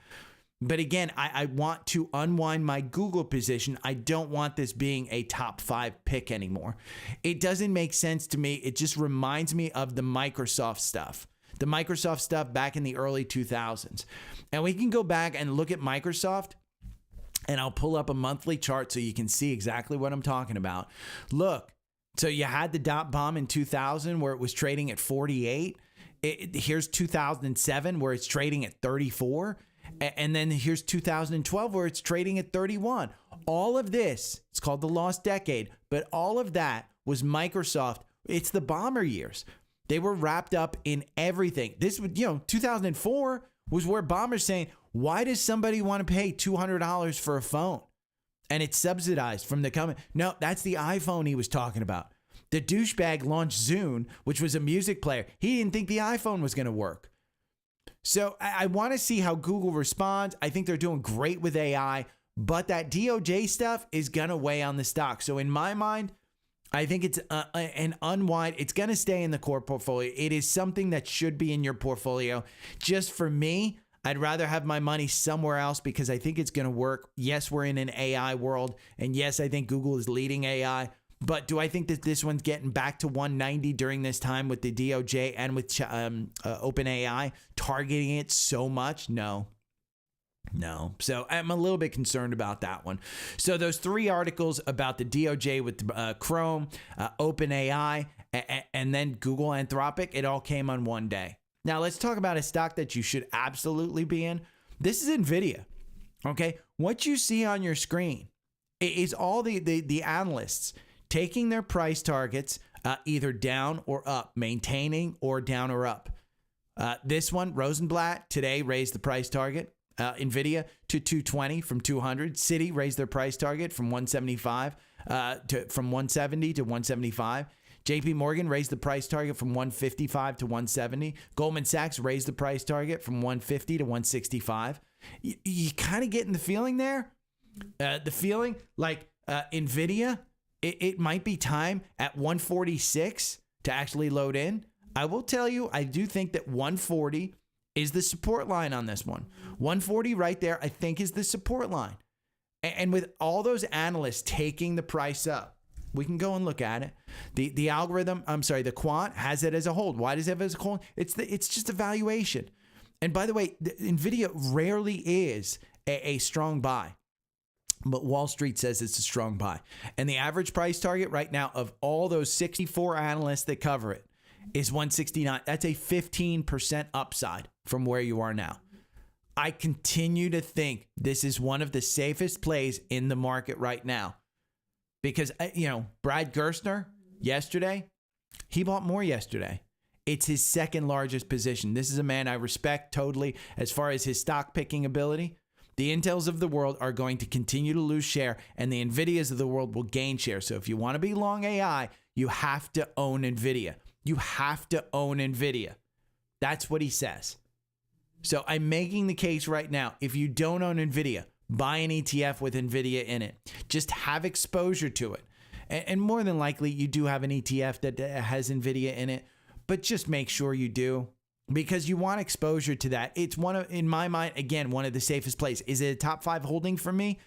But again, I want to unwind my Google position. I don't want this being a top 5 pick anymore. It doesn't make sense to me. It just reminds me of the Microsoft stuff. The Microsoft stuff back in the early 2000s. And we can go back and look at Microsoft, and I'll pull up a monthly chart so you can see exactly what I'm talking about. Look, so you had the dot bomb in 2000 where it was trading at 48. Here's 2007 where it's trading at 34. And then here's 2012 where it's trading at 31. All of this, it's called the lost decade, but all of that was Microsoft. It's the bomber years. They were wrapped up in everything. This would, 2004 was where bombers saying, why does somebody want to pay $200 for a phone? And it's subsidized from the company. No, that's the iPhone he was talking about. The douchebag launched Zune, which was a music player. He didn't think the iPhone was going to work. So I want to see how Google responds. I think they're doing great with AI, but that DOJ stuff is going to weigh on the stock. So in my mind, I think it's an unwind. It's going to stay in the core portfolio. It is something that should be in your portfolio. Just for me, I'd rather have my money somewhere else because I think it's going to work. Yes, we're in an AI world. And yes, I think Google is leading AI. But do I think that this one's getting back to 190 during this time with the DOJ and with OpenAI targeting it so much? No. So I'm a little bit concerned about that one. So those 3 articles about the DOJ with Chrome, OpenAI, and then Google Anthropic, it all came on one day. Now let's talk about a stock that you should absolutely be in. This is NVIDIA. Okay. What you see on your screen is all the analysts taking their price targets either down or up, maintaining or down or up. This one, Rosenblatt, today raised the price target, NVIDIA, to 220 from 200. Citi raised their price target from 175 from 170 to 175. JP Morgan raised the price target from 155 to 170. Goldman Sachs raised the price target from 150 to 165. You kind of getting the feeling there? The feeling like NVIDIA, it might be time at 146 to actually load in. I will tell you, I do think that 140 is the support line on this one. 140 right there, I think is the support line. And with all those analysts taking the price up, we can go and look at it. The algorithm, the quant has it as a hold. Why does it have it as a hold? It's just a valuation. And by the way, NVIDIA rarely is a strong buy. But Wall Street says it's a strong buy. And the average price target right now of all those 64 analysts that cover it is 169. That's a 15% upside from where you are now. I continue to think this is one of the safest plays in the market right now. Because, Brad Gerstner yesterday, he bought more yesterday. It's his second largest position. This is a man I respect totally as far as his stock picking ability. The Intels of the world are going to continue to lose share, and the NVIDIAs of the world will gain share. So if you want to be long AI, you have to own NVIDIA. You have to own NVIDIA. That's what he says. So I'm making the case right now. If you don't own NVIDIA, buy an ETF with NVIDIA in it. Just have exposure to it. And more than likely, you do have an ETF that has NVIDIA in it, but just make sure you do. Because you want exposure to that. It's in my mind, again, one of the safest plays. Is it a top 5 holding for me?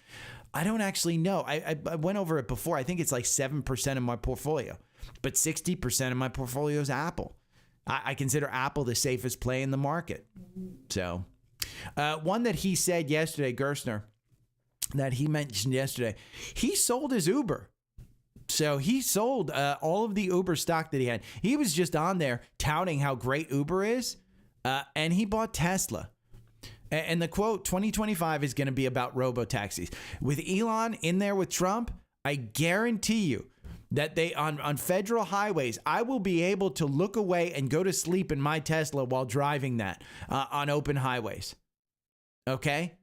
I don't actually know. I went over it before. I think it's like 7% of my portfolio. But 60% of my portfolio is Apple. I consider Apple the safest play in the market. So, one that he said yesterday, Gerstner, that he mentioned yesterday, he sold his Uber. So he sold all of the Uber stock that he had. He was just on there touting how great Uber is, and he bought Tesla. And the quote, 2025 is going to be about robo-taxis. With Elon in there with Trump, I guarantee you that they on federal highways, I will be able to look away and go to sleep in my Tesla while driving that on open highways. Okay?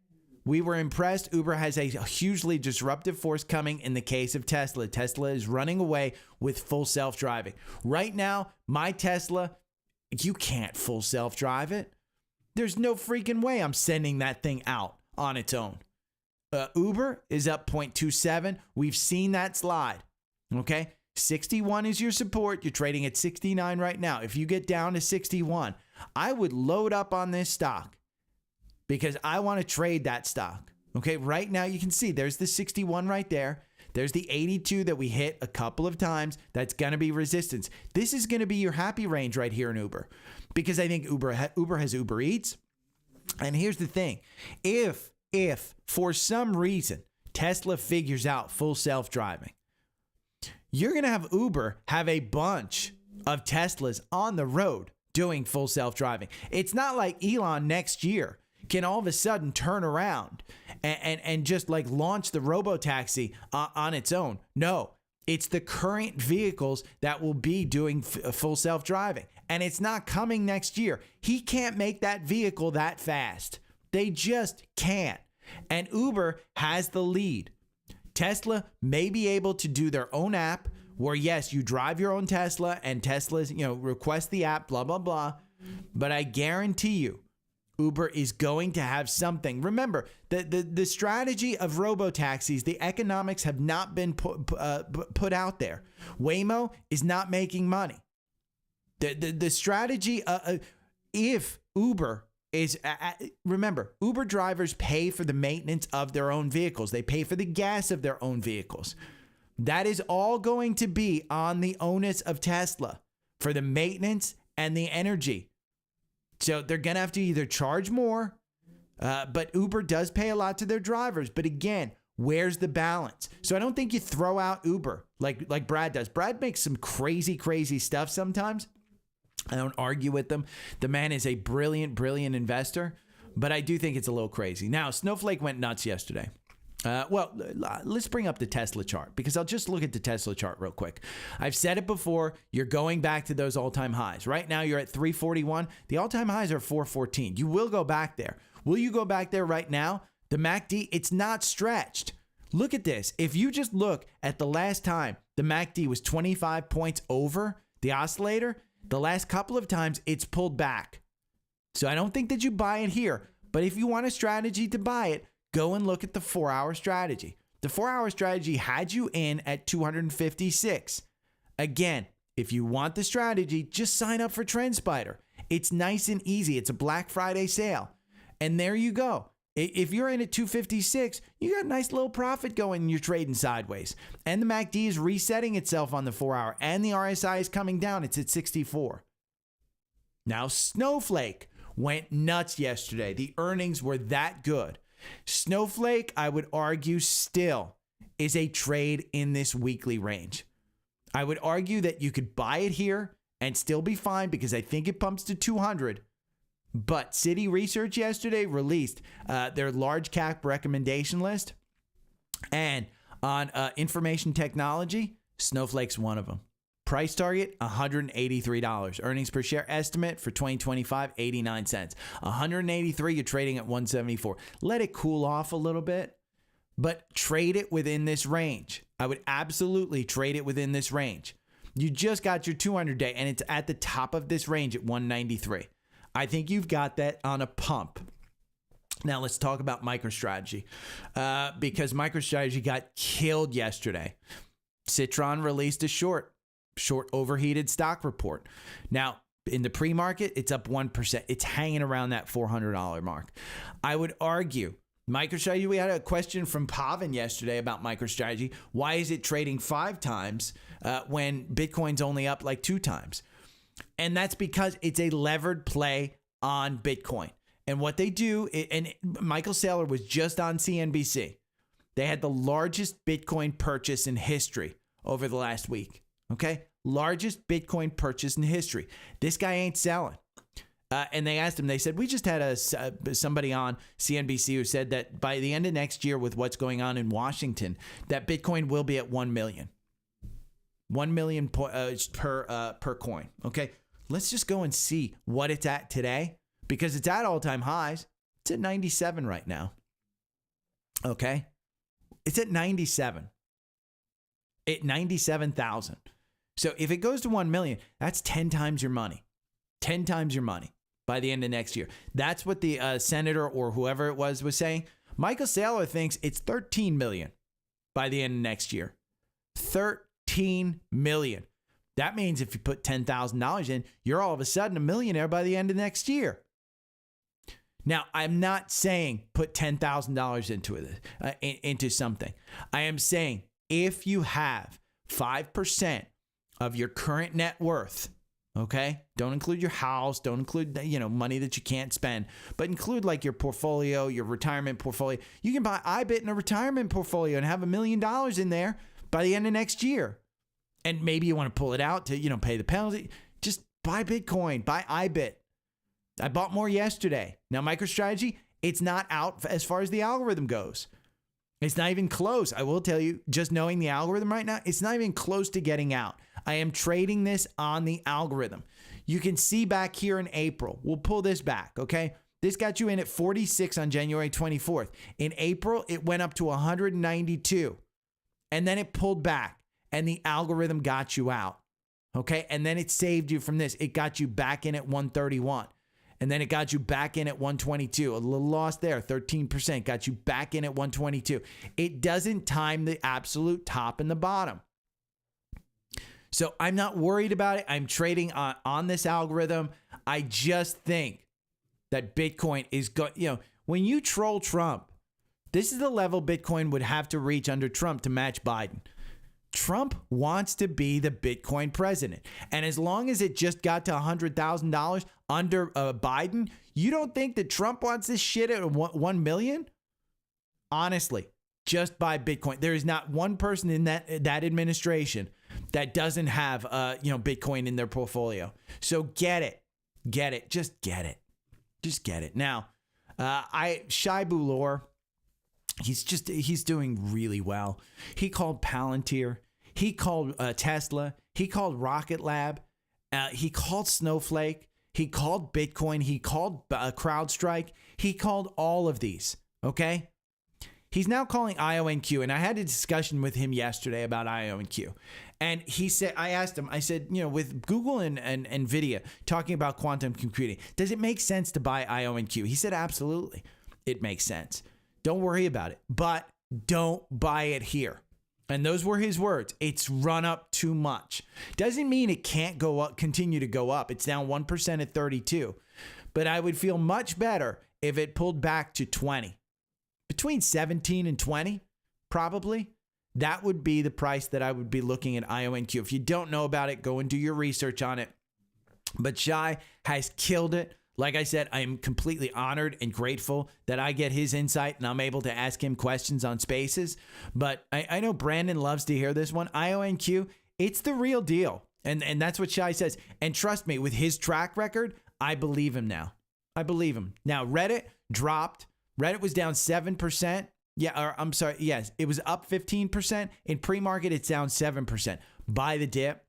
We were impressed. Uber has a hugely disruptive force coming in the case of Tesla. Tesla is running away with full self-driving. Right now, my Tesla, you can't full self-drive it. There's no freaking way I'm sending that thing out on its own. Uber is up 0.27. We've seen that slide. Okay? 61 is your support. You're trading at 69 right now. If you get down to 61, I would load up on this stock. Because I want to trade that stock. Okay, right now you can see there's the 61 right there. There's the 82 that we hit a couple of times. That's going to be resistance. This is going to be your happy range right here in Uber. Because I think Uber has Uber Eats. And here's the thing. If for some reason Tesla figures out full self-driving, you're going to have Uber have a bunch of Teslas on the road doing full self-driving. It's not like Elon next year can all of a sudden turn around and just like launch the robo-taxi on its own. No, it's the current vehicles that will be doing full self-driving. And it's not coming next year. He can't make that vehicle that fast. They just can't. And Uber has the lead. Tesla may be able to do their own app where, yes, you drive your own Tesla and Tesla's, request the app, blah, blah, blah. But I guarantee you, Uber is going to have something. Remember, the strategy of robo-taxis, the economics have not been put out there. Waymo is not making money. The strategy, if Uber is, remember, Uber drivers pay for the maintenance of their own vehicles. They pay for the gas of their own vehicles. That is all going to be on the onus of Tesla for the maintenance and the energy. So they're going to have to either charge more, but Uber does pay a lot to their drivers. But again, where's the balance? So I don't think you throw out Uber like Brad does. Brad makes some crazy, crazy stuff sometimes. I don't argue with them. The man is a brilliant, brilliant investor, but I do think it's a little crazy. Now, Snowflake went nuts yesterday. Let's bring up the Tesla chart because I'll just look at the Tesla chart real quick. I've said it before. You're going back to those all-time highs. Right now, you're at 341. The all-time highs are 414. You will go back there. Will you go back there right now? The MACD, it's not stretched. Look at this. If you just look at the last time the MACD was 25 points over the oscillator, the last couple of times it's pulled back. So I don't think that you buy it here. But if you want a strategy to buy it, go and look at the 4-hour strategy. The 4-hour strategy had you in at 256. Again, if you want the strategy, just sign up for Trendspider. It's nice and easy. It's a Black Friday sale. And there you go. If you're in at 256, you got a nice little profit going and you're trading sideways. And the MACD is resetting itself on the 4-hour and the RSI is coming down. It's at 64. Now, Snowflake went nuts yesterday. The earnings were that good. Snowflake, I would argue, still is a trade in this weekly range. I would argue that you could buy it here and still be fine because I think it pumps to 200. But Citi Research yesterday released their large cap recommendation list. And on information technology, Snowflake's one of them. Price target, $183. Earnings per share estimate for 2025, 89 cents. 183, you're trading at 174. Let it cool off a little bit, but trade it within this range. I would absolutely trade it within this range. You just got your 200-day, and it's at the top of this range at 193. I think you've got that on a pump. Now let's talk about MicroStrategy because MicroStrategy got killed yesterday. Citron released a short overheated stock report. Now, in the pre-market, it's up 1%. It's hanging around that $400 mark. I would argue MicroStrategy, we had a question from Pavan yesterday about MicroStrategy. Why is it trading 5 times when Bitcoin's only up like 2 times? And that's because it's a levered play on Bitcoin. And what they do, and Michael Saylor was just on CNBC. They had the largest Bitcoin purchase in history over the last week. Okay? Largest Bitcoin purchase in history. This guy ain't selling. And they asked him, they said, we just had somebody on CNBC who said that by the end of next year with what's going on in Washington, that Bitcoin will be at 1 million. 1 million per coin. Okay? Let's just go and see what it's at today because it's at all-time highs. It's at 97 right now. Okay? It's at 97. At 97,000. So if it goes to 1 million, that's 10 times your money. 10 times your money by the end of next year. That's what the senator or whoever it was saying. Michael Saylor thinks it's 13 million by the end of next year. 13 million. That means if you put $10,000 in, you're all of a sudden a millionaire by the end of next year. Now, I'm not saying put $10,000 into it, into something. I am saying if you have 5% of your current net worth, okay? Don't include your house, don't include, money that you can't spend, but include like your portfolio, your retirement portfolio. You can buy IBIT in a retirement portfolio and have $1 million in there by the end of next year. And maybe you want to pull it out to, pay the penalty. Just buy Bitcoin, buy IBIT. I bought more yesterday. Now, MicroStrategy, it's not out as far as the algorithm goes. It's not even close. I will tell you, just knowing the algorithm right now, it's not even close to getting out. I am trading this on the algorithm. You can see back here in April. We'll pull this back, okay? This got you in at 46 on January 24th. In April, it went up to 192. And then it pulled back. And the algorithm got you out, okay? And then it saved you from this. It got you back in at 131. And then it got you back in at 122. A little loss there, 13%. Got you back in at 122. It doesn't time the absolute top and the bottom. So I'm not worried about it. I'm trading on this algorithm. I just think that Bitcoin is going, when you troll Trump, this is the level Bitcoin would have to reach under Trump to match Biden. Trump wants to be the Bitcoin president. And as long as it just got to $100,000 under Biden, you don't think that Trump wants this shit at 1 million? Honestly, just buy Bitcoin. There is not one person in that administration that doesn't have Bitcoin in their portfolio. So get it. Just get it. Now, Shai Bulor, he's doing really well. He called Palantir. He called Tesla. He called Rocket Lab. He called Snowflake. He called Bitcoin. He called CrowdStrike. He called all of these. Okay. He's now calling IONQ. And I had a discussion with him yesterday about IONQ. And he said, I asked him, I said, with Google and NVIDIA talking about quantum computing, does it make sense to buy IONQ? He said, absolutely. It makes sense. Don't worry about it, but don't buy it here. And those were his words. It's run up too much. Doesn't mean it can't go up, continue to go up. It's down 1% at 32. But I would feel much better if it pulled back to 20. Between 17 and 20, probably. That would be the price that I would be looking at IONQ. If you don't know about it, go and do your research on it. But Shai has killed it Like I said, I am completely honored and grateful that I get his insight and I'm able to ask him questions on Spaces. But I know Brandon loves to hear this one. IONQ, it's the real deal. And that's what Shai says. And trust me, with his track record, I believe him now. I believe him. Now, Reddit dropped. Reddit was down 7%. Yeah, or I'm sorry. Yes, it was up 15%. In pre-market, it's down 7%. Buy the dip.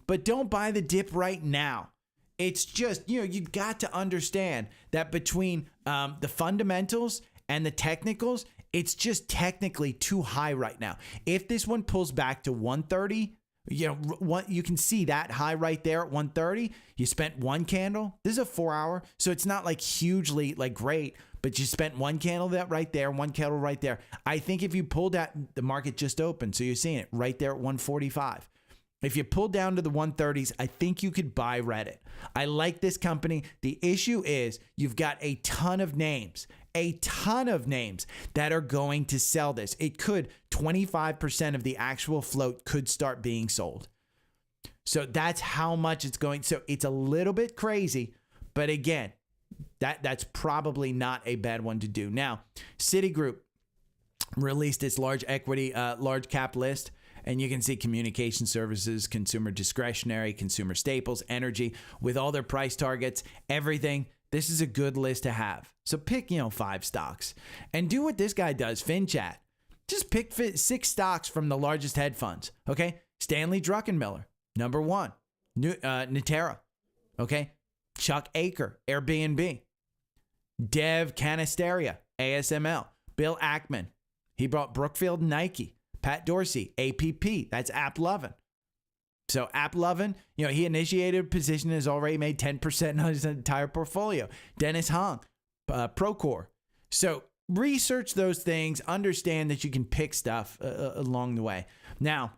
But don't buy the dip right now. It's just, you've got to understand that between the fundamentals and the technicals, it's just technically too high right now. If this one pulls back to 130, you can see that high right there at 130. You spent one candle. This is a 4-hour, so it's not like hugely like great, but you spent one candle that right there, one candle right there. I think if you pulled out, the market just opened, so you're seeing it right there at 145. If you pull down to the 130s, I think you could buy Reddit. I like this company. The issue is you've got a ton of names that are going to sell this. It could, 25% of the actual float could start being sold. So that's how much it's going. So it's a little bit crazy, but again, that's probably not a bad one to do. Now, Citigroup released its large equity, large cap list. And you can see communication services, consumer discretionary, consumer staples, energy, with all their price targets, everything. This is a good list to have. So pick, 5 stocks and do what this guy does, FinChat. Just pick 6 stocks from the largest hedge funds. Okay. Stanley Druckenmiller, number 1. Natera. Okay. Chuck Aker, Airbnb. Dev Canisteria, ASML. Bill Ackman. He brought Brookfield and Nike. Pat Dorsey, APP, that's AppLovin. So AppLovin, he initiated a position, has already made 10% on his entire portfolio. Dennis Hong, Procore. So research those things, understand that you can pick stuff along the way. Now,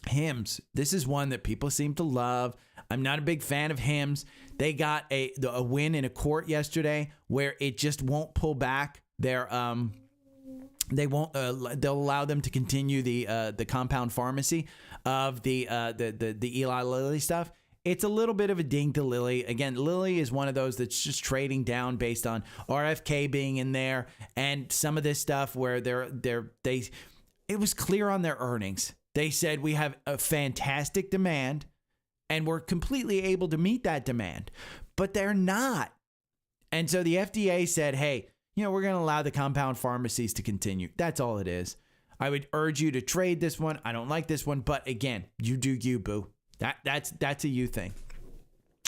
HIMS, this is one that people seem to love. I'm not a big fan of HIMS. They got a win in a court yesterday where it just won't pull back their They won't. They'll allow them to continue the compound pharmacy of the Eli Lilly stuff. It's a little bit of a ding to Lilly. Again, Lilly is one of those that's just trading down based on RFK being in there and some of this stuff where it was clear on their earnings. They said we have a fantastic demand and we're completely able to meet that demand, but they're not. And so the FDA said, hey, we're going to allow the compound pharmacies to continue. That's all it is. I would urge you to trade this one. I don't like this one, but again, you do you, boo. That's a you thing.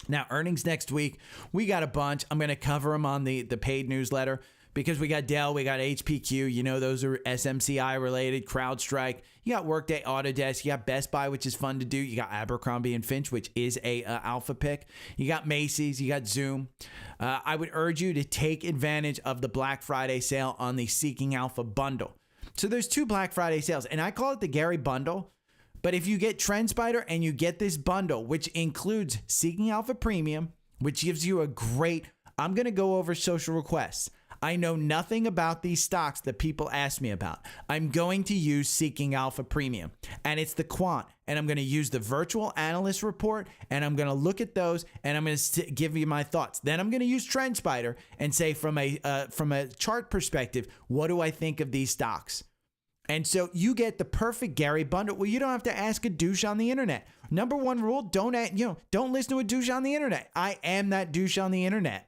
Now, earnings next week, we got a bunch. I'm going to cover them on the paid newsletter because we got Dell, we got HPQ. Those are SMCI related, CrowdStrike. You got Workday, Autodesk. You got Best Buy, which is fun to do. You got Abercrombie and Finch, which is a alpha pick. You got Macy's. You got Zoom. I would urge you to take advantage of the Black Friday sale on the Seeking Alpha bundle. So there's 2 Black Friday sales, and I call it the Gary bundle. But if you get Trendspider and you get this bundle, which includes Seeking Alpha Premium, which gives you a great, I'm going to go over social requests. I know nothing about these stocks that people ask me about. I'm going to use Seeking Alpha Premium, and it's the quant, and I'm going to use the virtual analyst report, and I'm going to look at those, and I'm going to give you my thoughts. Then I'm going to use Trendspider and say from a chart perspective, what do I think of these stocks? And so you get the perfect Gary bundle. Well, you don't have to ask a douche on the internet. Number 1 rule, don't listen to a douche on the internet. I am that douche on the internet.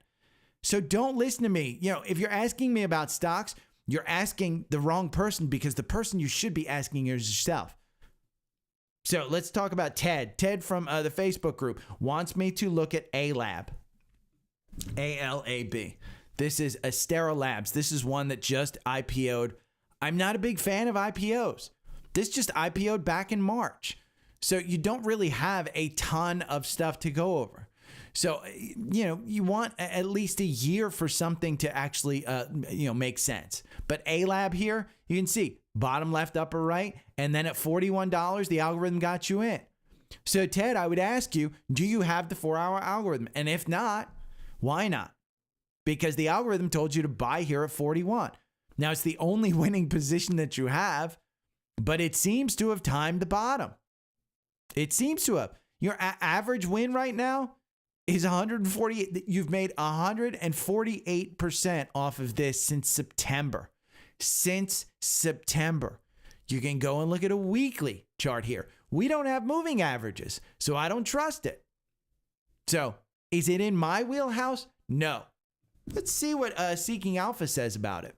So don't listen to me. If you're asking me about stocks, you're asking the wrong person because the person you should be asking is yourself. So let's talk about Ted. Ted from the Facebook group wants me to look at ALAB. ALAB. This is Astera Labs. This is one that just IPO'd. I'm not a big fan of IPOs. This just IPO'd back in March. So you don't really have a ton of stuff to go over. So, you want at least a year for something to actually, make sense. But ALAB here, you can see bottom left, upper right, and then at $41, the algorithm got you in. So, Ted, I would ask you, do you have the 4-hour algorithm? And if not, why not? Because the algorithm told you to buy here at 41. Now, it's the only winning position that you have, but it seems to have timed the bottom. It seems to have. Your average win right now is 148. You've made 148% off of this since September. Since September. You can go and look at a weekly chart here. We don't have moving averages, so I don't trust it. So is it in my wheelhouse? No. Let's see what Seeking Alpha says about it.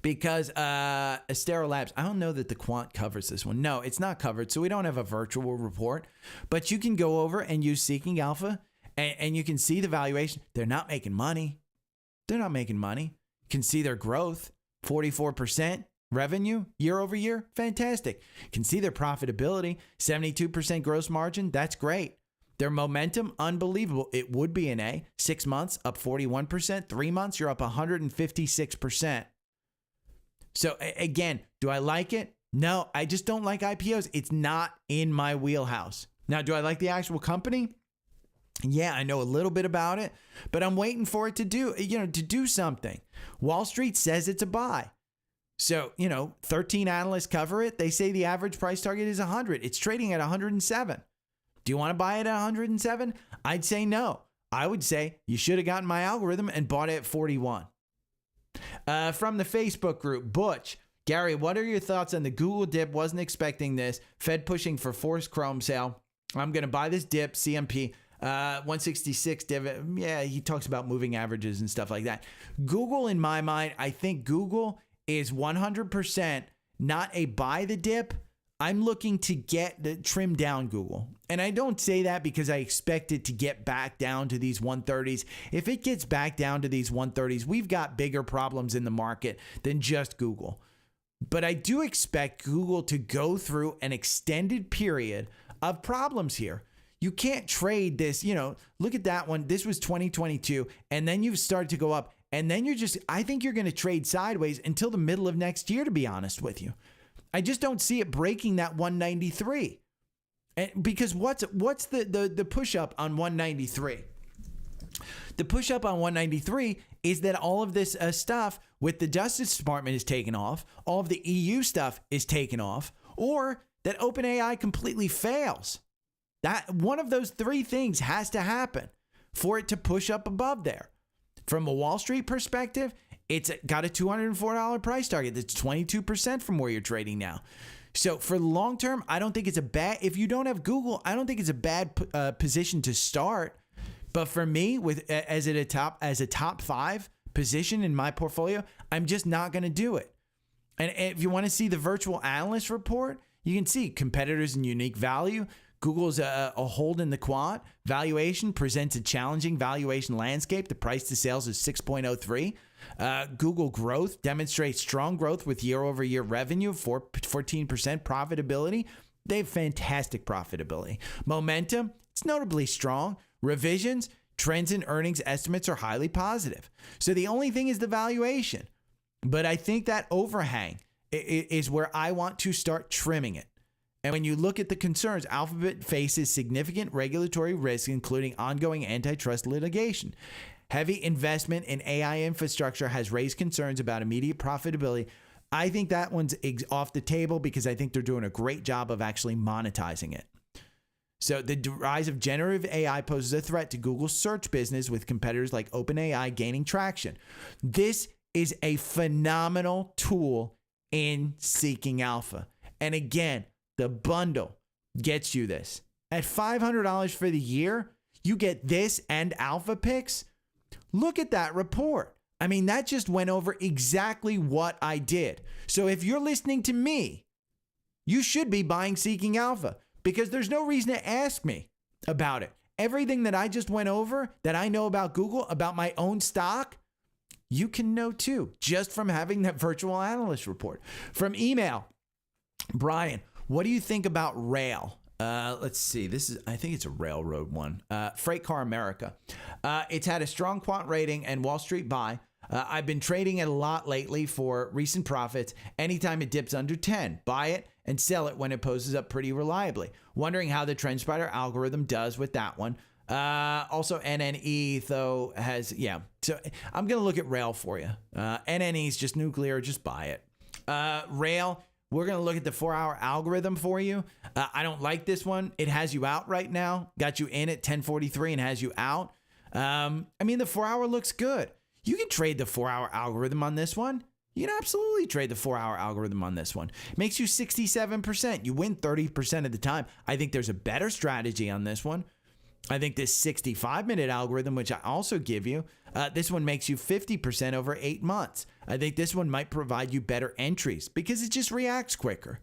Because Astera Labs, I don't know that the quant covers this one. No, it's not covered, so we don't have a virtual report. But you can go over and use Seeking Alpha, and you can see the valuation. They're not making money. They're not making money. You can see their growth, 44% revenue year over year. Fantastic. You can see their profitability, 72% gross margin. That's great. Their momentum, unbelievable. It would be an A. 6 months, up 41%. 3 months, you're up 156%. So again, do I like it? No, I just don't like IPOs. It's not in my wheelhouse. Now, do I like the actual company? Yeah, I know a little bit about it, but I'm waiting for it to do something. Wall Street says it's a buy. So, 13 analysts cover it. They say the average price target is 100. It's trading at 107. Do you want to buy it at 107? I'd say no. I would say you should have gotten my algorithm and bought it at 41. From the Facebook group, Butch, Gary, what are your thoughts on the Google dip? Wasn't expecting this. Fed pushing for forced Chrome sale. I'm going to buy this dip, CMP, 166 div. Yeah, he talks about moving averages and stuff like that. Google, in my mind, I think Google is 100% not a buy the dip. I'm looking to trim down Google. And I don't say that because I expect it to get back down to these 130s. If it gets back down to these 130s, we've got bigger problems in the market than just Google. But I do expect Google to go through an extended period of problems here. You can't trade this, look at that one. This was 2022, and then you've started to go up, and then I think you're going to trade sideways until the middle of next year, to be honest with you. I just don't see it breaking that 193. And because what's the push up on 193? The push up on 193 is that all of this stuff with the Justice Department is taken off, all of the EU stuff is taken off, or that OpenAI completely fails. That one of those three things has to happen for it to push up above there. From a Wall Street perspective, it's got a $204 price target. That's 22% from where you're trading now. So for the long term, I don't think it's a bad, if you don't have Google, I don't think it's a bad position to start. But for me, as a top 5 position in my portfolio, I'm just not going to do it. And if you want to see the virtual analyst report, you can see competitors and unique value. Google's a hold in the quant. Valuation presents a challenging valuation landscape. The price to sales is 6.03. Google growth demonstrates strong growth with year-over-year revenue, 14% profitability. They have fantastic profitability. Momentum, it's notably strong. Revisions, trends in earnings estimates are highly positive. So the only thing is the valuation. But I think that overhang is where I want to start trimming it. And when you look at the concerns, Alphabet faces significant regulatory risk, including ongoing antitrust litigation. Heavy investment in AI infrastructure has raised concerns about immediate profitability. I think that one's off the table because I think they're doing a great job of actually monetizing it. So the rise of generative AI poses a threat to Google's search business, with competitors like OpenAI gaining traction. This is a phenomenal tool in Seeking Alpha. And again, the bundle gets you this. At $500 for the year, you get this and Alpha Picks. Look at that report. I mean, that just went over exactly what I did. So if you're listening to me, you should be buying Seeking Alpha, because there's no reason to ask me about it. Everything that I just went over that I know about Google, about my own stock, you can know too, just from having that virtual analyst report. From email, Brian, what do you think about rail? Let's see. I think it's a railroad one. Freight Car America. It's had a strong quant rating and Wall Street buy. I've been trading it a lot lately for recent profits. Anytime it dips under 10, buy it and sell it when it poses up pretty reliably. Wondering how the Trendspider algorithm does with that one. Also, NNE, though, has, yeah. So I'm going to look at rail for you. NNE is just nuclear. Just buy it. Rail, we're going to look at the 4-hour algorithm for you. I don't like this one. It has you out right now. Got you in at 1043 and has you out. I mean, the 4-hour looks good. You can trade the 4-hour algorithm on this one. You can absolutely trade the 4-hour algorithm on this one. It makes you 67%. You win 30% of the time. I think there's a better strategy on this one. I think this 65-minute algorithm, which I also give you, this one makes you 50% over 8 months. I think this one might provide you better entries because it just reacts quicker.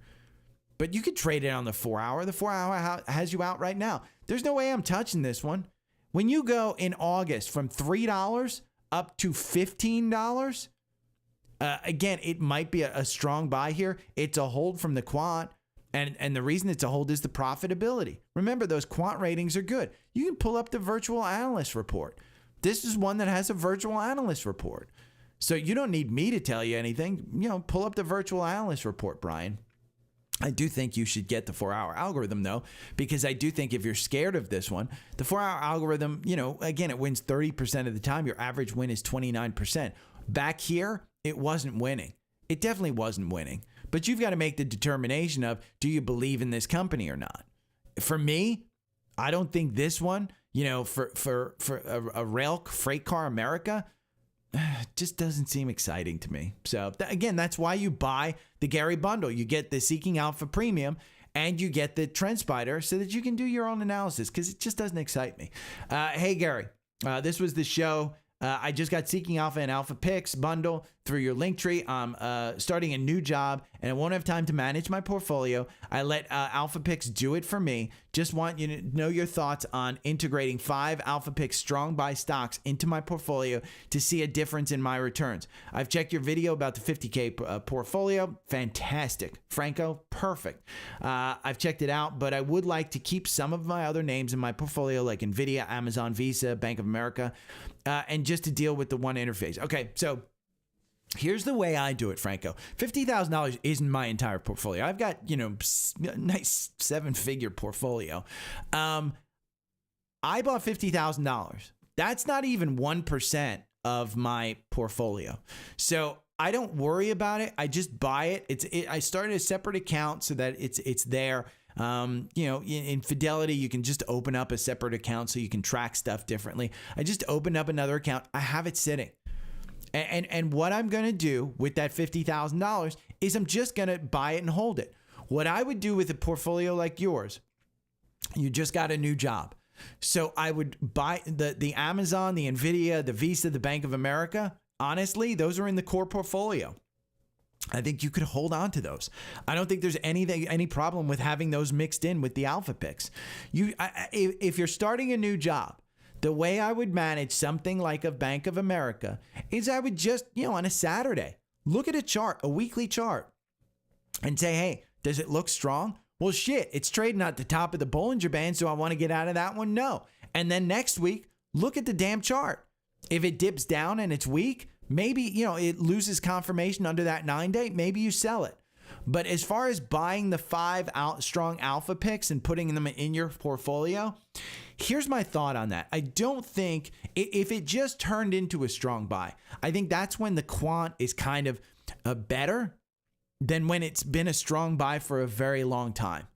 But you could trade it on the 4-hour. The 4-hour has you out right now. There's no way I'm touching this one. When you go in August from $3 up to $15, again, it might be a strong buy here. It's a hold from the quant. And the reason it's a hold is the profitability. Remember, those quant ratings are good. You can pull up the virtual analyst report. This is one that has a virtual analyst report. So you don't need me to tell you anything. You know, pull up the virtual analyst report, Brian. I do think you should get the 4-hour algorithm, though, because I do think if you're scared of this one, the 4-hour algorithm, you know, again, it wins 30% of the time. Your average win is 29%. Back here, it wasn't winning. It definitely wasn't winning. But you've got to make the determination of, do you believe in this company or not? For me, I don't think this one, you know, for a rail freight car America, just doesn't seem exciting to me. So again, that's why you buy the Gary bundle. You get the Seeking Alpha Premium and you get the Trendspider so that you can do your own analysis, because it just doesn't excite me. Hey, Gary, this was the show. I just got Seeking Alpha and Alpha Picks bundle through your Linktree. I'm starting a new job and I won't have time to manage my portfolio. I let Alpha Picks do it for me. Just want you to know your thoughts on integrating 5 Alpha Picks strong buy stocks into my portfolio to see a difference in my returns. I've checked your video about the 50K portfolio. Fantastic. Franco, perfect. I've checked it out, but I would like to keep some of my other names in my portfolio like Nvidia, Amazon, Visa, Bank of America, and just to deal with the one interface. Okay, so here's the way I do it, Franco. $50,000 isn't my entire portfolio. I've got, you know, nice 7-figure portfolio. I bought $50,000. That's not even 1% of my portfolio. So I don't worry about it. I just buy it. I started a separate account so that it's there. You know, in Fidelity, you can just open up a separate account so you can track stuff differently. I just opened up another account. I have it sitting. And what I'm going to do with that $50,000 is I'm just going to buy it and hold it. What I would do with a portfolio like yours, you just got a new job. So I would buy the Amazon, the Nvidia, the Visa, the Bank of America. Honestly, those are in the core portfolio. I think you could hold on to those. I don't think there's any problem with having those mixed in with the Alpha Picks. If you're starting a new job, the way I would manage something like a Bank of America is I would just, you know, on a Saturday, look at a chart, a weekly chart, and say, hey, does it look strong? Well, shit, it's trading at the top of the Bollinger Band, so I want to get out of that one? No. And then next week, look at the damn chart. If it dips down and it's weak, maybe, you know, it loses confirmation under that 9-day, maybe you sell it. But as far as buying the 5 strong Alpha Picks and putting them in your portfolio, here's my thought on that. I don't think, if it just turned into a strong buy, I think that's when the quant is kind of better than when it's been a strong buy for a very long time.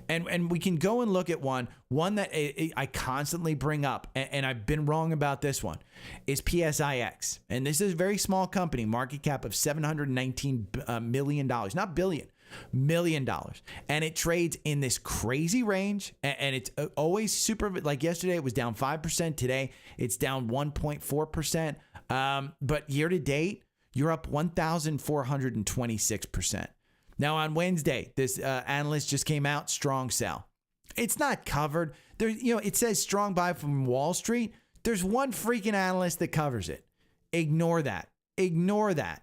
And we can go and look at one that I constantly bring up, and I've been wrong about this one, is PSIX. And this is a very small company, market cap of $719 million, not billion, $1 million. And it trades in this crazy range, and it's always super, like yesterday it was down 5%, today it's down 1.4%. But year to date, you're up 1,426%. Now on Wednesday, this analyst just came out, strong sell. It's not covered. There, you know, it says strong buy from Wall Street. There's one freaking analyst that covers it. Ignore that. Ignore that.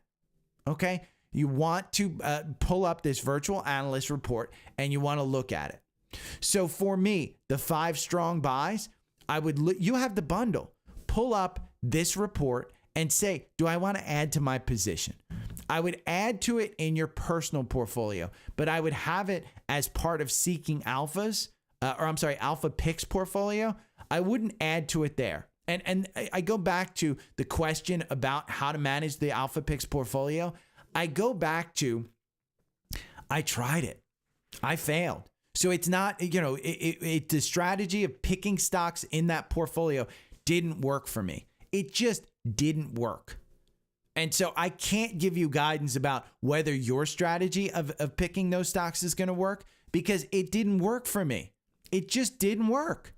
Okay? You want to pull up this virtual analyst report and you want to look at it. So for me, the 5 strong buys, I would you have the bundle. Pull up this report and say, do I want to add to my position? I would add to it in your personal portfolio, but I would have it as part of Seeking Alpha's, Alpha Picks portfolio. I wouldn't add to it there. And I go back to the question about how to manage the Alpha Picks portfolio. I go back to, I tried it. I failed. So it's not, the strategy of picking stocks in that portfolio didn't work for me. It just didn't work. And so I can't give you guidance about whether your strategy of picking those stocks is going to work because it didn't work for me. It just didn't work.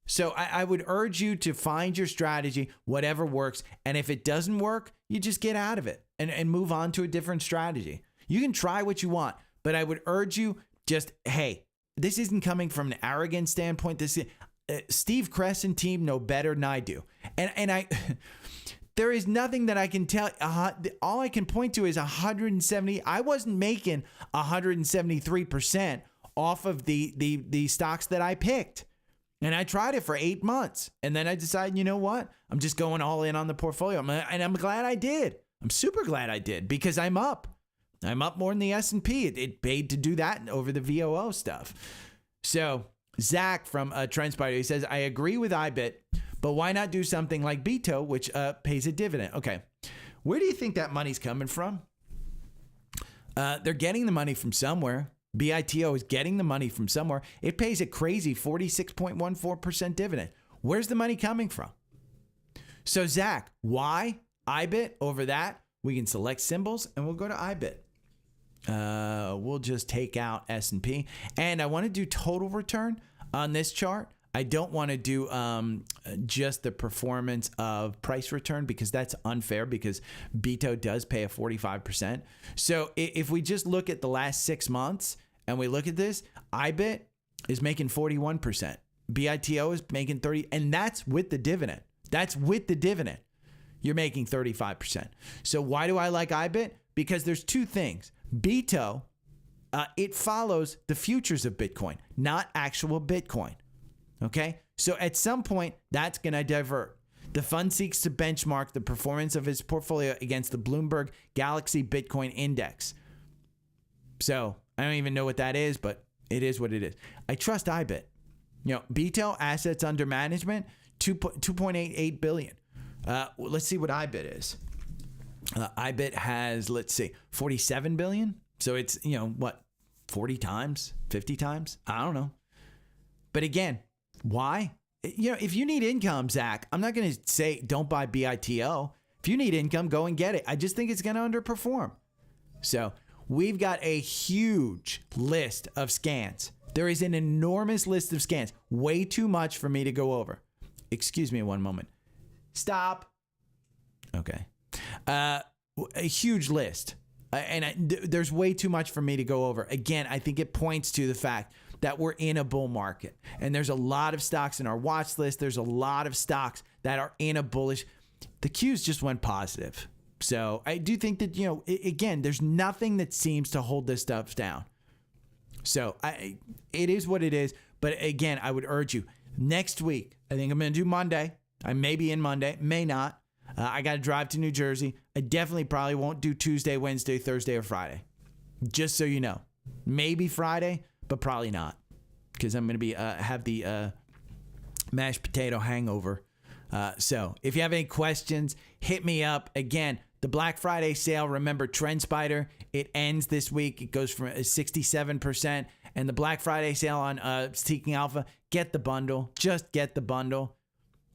So I would urge you to find your strategy, whatever works. And if it doesn't work, you just get out of it and move on to a different strategy. You can try what you want, but I would urge you just, hey, this isn't coming from an arrogant standpoint. This is, Steve Kress and team know better than I do. And I, there is nothing that I can tell. All I can point to is 170. I wasn't making 173% off of the stocks that I picked. And I tried it for 8 months. And then I decided, you know what? I'm just going all in on the portfolio. And I'm glad I did. I'm super glad I did because I'm up. I'm up more than the S&P. It paid to do that over the VOO stuff. So Zach from Trendspider, he says, I agree with IBIT, but why not do something like BITO, which pays a dividend? Okay. Where do you think that money's coming from? They're getting the money from somewhere. BITO is getting the money from somewhere. It pays a crazy 46.14% dividend. Where's the money coming from? So Zach, why IBIT over that? We can select symbols and we'll go to IBIT. We'll just take out S&P. And I want to do total return on this chart. I don't want to do just the performance of price return because that's unfair because BITO does pay a 45%. So if we just look at the last 6 months and we look at this, IBIT is making 41%. BITO is making 30%. And that's with the dividend. That's with the dividend. You're making 35%. So why do I like IBIT? Because there's two things. BITO, it follows the futures of Bitcoin, not actual Bitcoin. Okay, so at some point, that's going to divert. The fund seeks to benchmark the performance of its portfolio against the Bloomberg Galaxy Bitcoin Index. So I don't even know what that is, but it is what it is. I trust IBIT. BITO assets under management, 2.88 billion. Let's see what IBIT is. IBIT has, let's see, 47 billion. So it's, 40 times, 50 times? I don't know. But again, why? If you need income, Zach, I'm not going to say don't buy BITO. If you need income, go and get it. I just think it's going to underperform. So we've got a huge list of scans. There is an enormous list of scans. Way too much for me to go over. Excuse me one moment. Stop. Okay. A huge list. There's way too much for me to go over. Again, I think it points to the fact that we're in a bull market. And there's a lot of stocks in our watch list. There's a lot of stocks that are in a bullish. The Qs just went positive. So I do think that, again, there's nothing that seems to hold this stuff down. So it is what it is. But again, I would urge you, next week, I think I'm going to do Monday. I may be in Monday, may not. I got to drive to New Jersey. I definitely probably won't do Tuesday, Wednesday, Thursday, or Friday. Just so you know. Maybe Friday, but probably not. Because I'm going to be have the mashed potato hangover. So if you have any questions, hit me up. Again, the Black Friday sale, remember Trendspider, it ends this week. It goes from 67%. And the Black Friday sale on Seeking Alpha, get the bundle. Just get the bundle.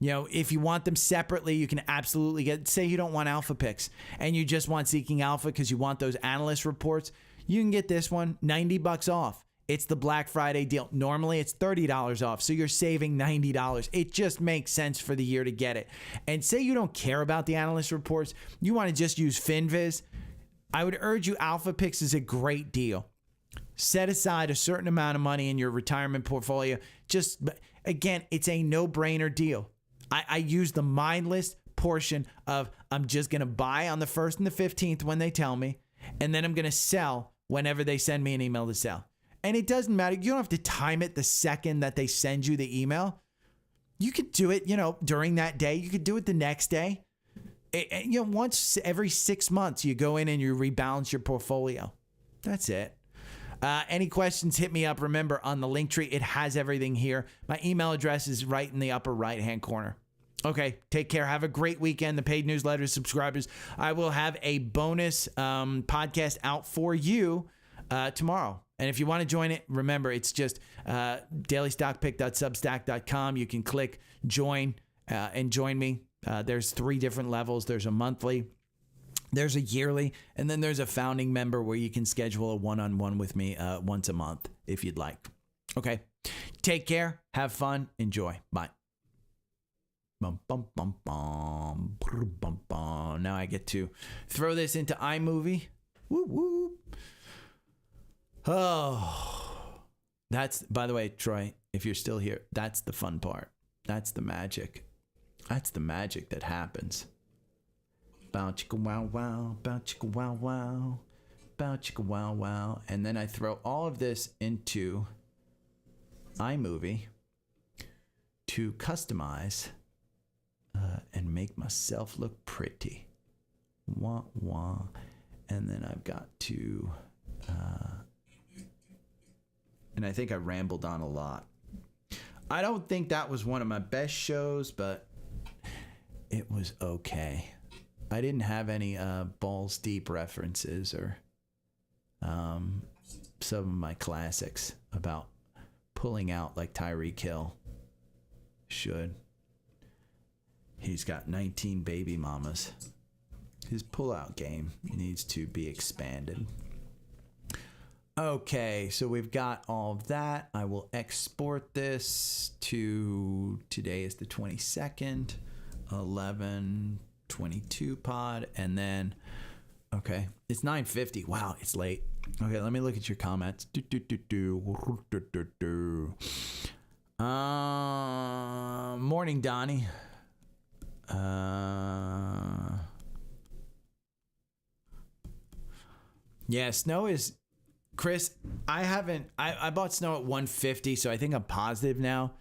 If you want them separately, you can absolutely get, say you don't want alpha picks and you just want Seeking Alpha because you want those analyst reports, you can get this one $90 off. It's the Black Friday deal. Normally it's $30 off. So you're saving $90. It just makes sense for the year to get it. And say you don't care about the analyst reports, you want to just use FinViz. I would urge you, Alpha Picks is a great deal. Set aside a certain amount of money in your retirement portfolio. Again, it's a no-brainer deal. I use the mindless portion of I'm just going to buy on the 1st and the 15th when they tell me, and then I'm going to sell whenever they send me an email to sell. And it doesn't matter. You don't have to time it the second that they send you the email. You could do it, during that day. You could do it the next day. Once every 6 months, you go in and you rebalance your portfolio. That's it. Any questions, hit me up. Remember, on the link tree, it has everything here. My email address is right in the upper right-hand corner. Okay, take care. Have a great weekend. The paid newsletter subscribers, I will have a bonus podcast out for you tomorrow. And if you want to join it, remember, it's just dailystockpick.substack.com. You can click join and join me. There's 3 different levels. There's a monthly, there's a yearly, and then there's a founding member where you can schedule a one-on-one with me once a month if you'd like. Okay. Take care. Have fun. Enjoy. Bye. Bum, bum, bum, bum, bum, bum. Now I get to throw this into iMovie. Woo woo. Oh, that's, by the way, Troy, if you're still here, that's the fun part. That's the magic. That's the magic that happens. Bow chicka wow wow, bow chicka wow wow, bow chicka wow wow. And then I throw all of this into iMovie to customize and make myself look pretty. Wah wah. And then I've got to and I think I rambled on a lot. I don't think that was one of my best shows, but it was okay. I didn't have any balls deep references or some of my classics about pulling out like Tyreek Hill should. He's got 19 baby mamas. His pullout game needs to be expanded. Okay, so we've got all of that. I will export this to, today is the 22nd, 11/22 pod, and then, okay, it's 9:50. Wow, it's late. Okay, let me look at your comments. Morning, Donnie. Yeah, snow is, Chris, I bought snow at 150, so I think I'm positive now.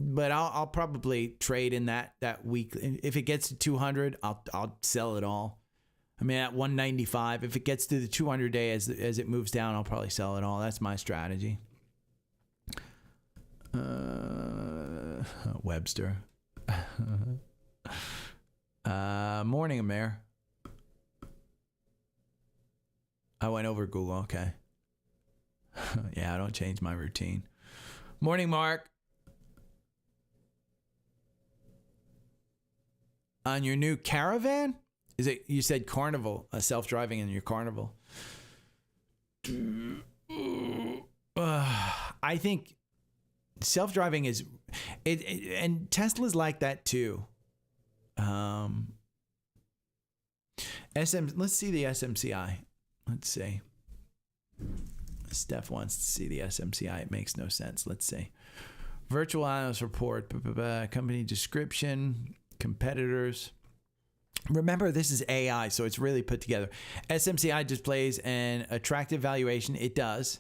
But I'll probably trade in that week. If it gets to 200, I'll sell it all. I mean, at 195, if it gets to the 200 day as it moves down, I'll probably sell it all. That's my strategy. Webster. Morning, Amir. I went over Google. Okay. Yeah, I don't change my routine. Morning, Mark. On your new Caravan? Is it, you said Carnival, self-driving in your Carnival. I think self-driving is, and Tesla's like that too. Let's see the SMCI. Let's see. Steph wants to see the SMCI. It makes no sense. Let's see. Virtual analyst report, company description, competitors. Remember, this is AI, so it's really put together. SMCI displays an attractive valuation. It does.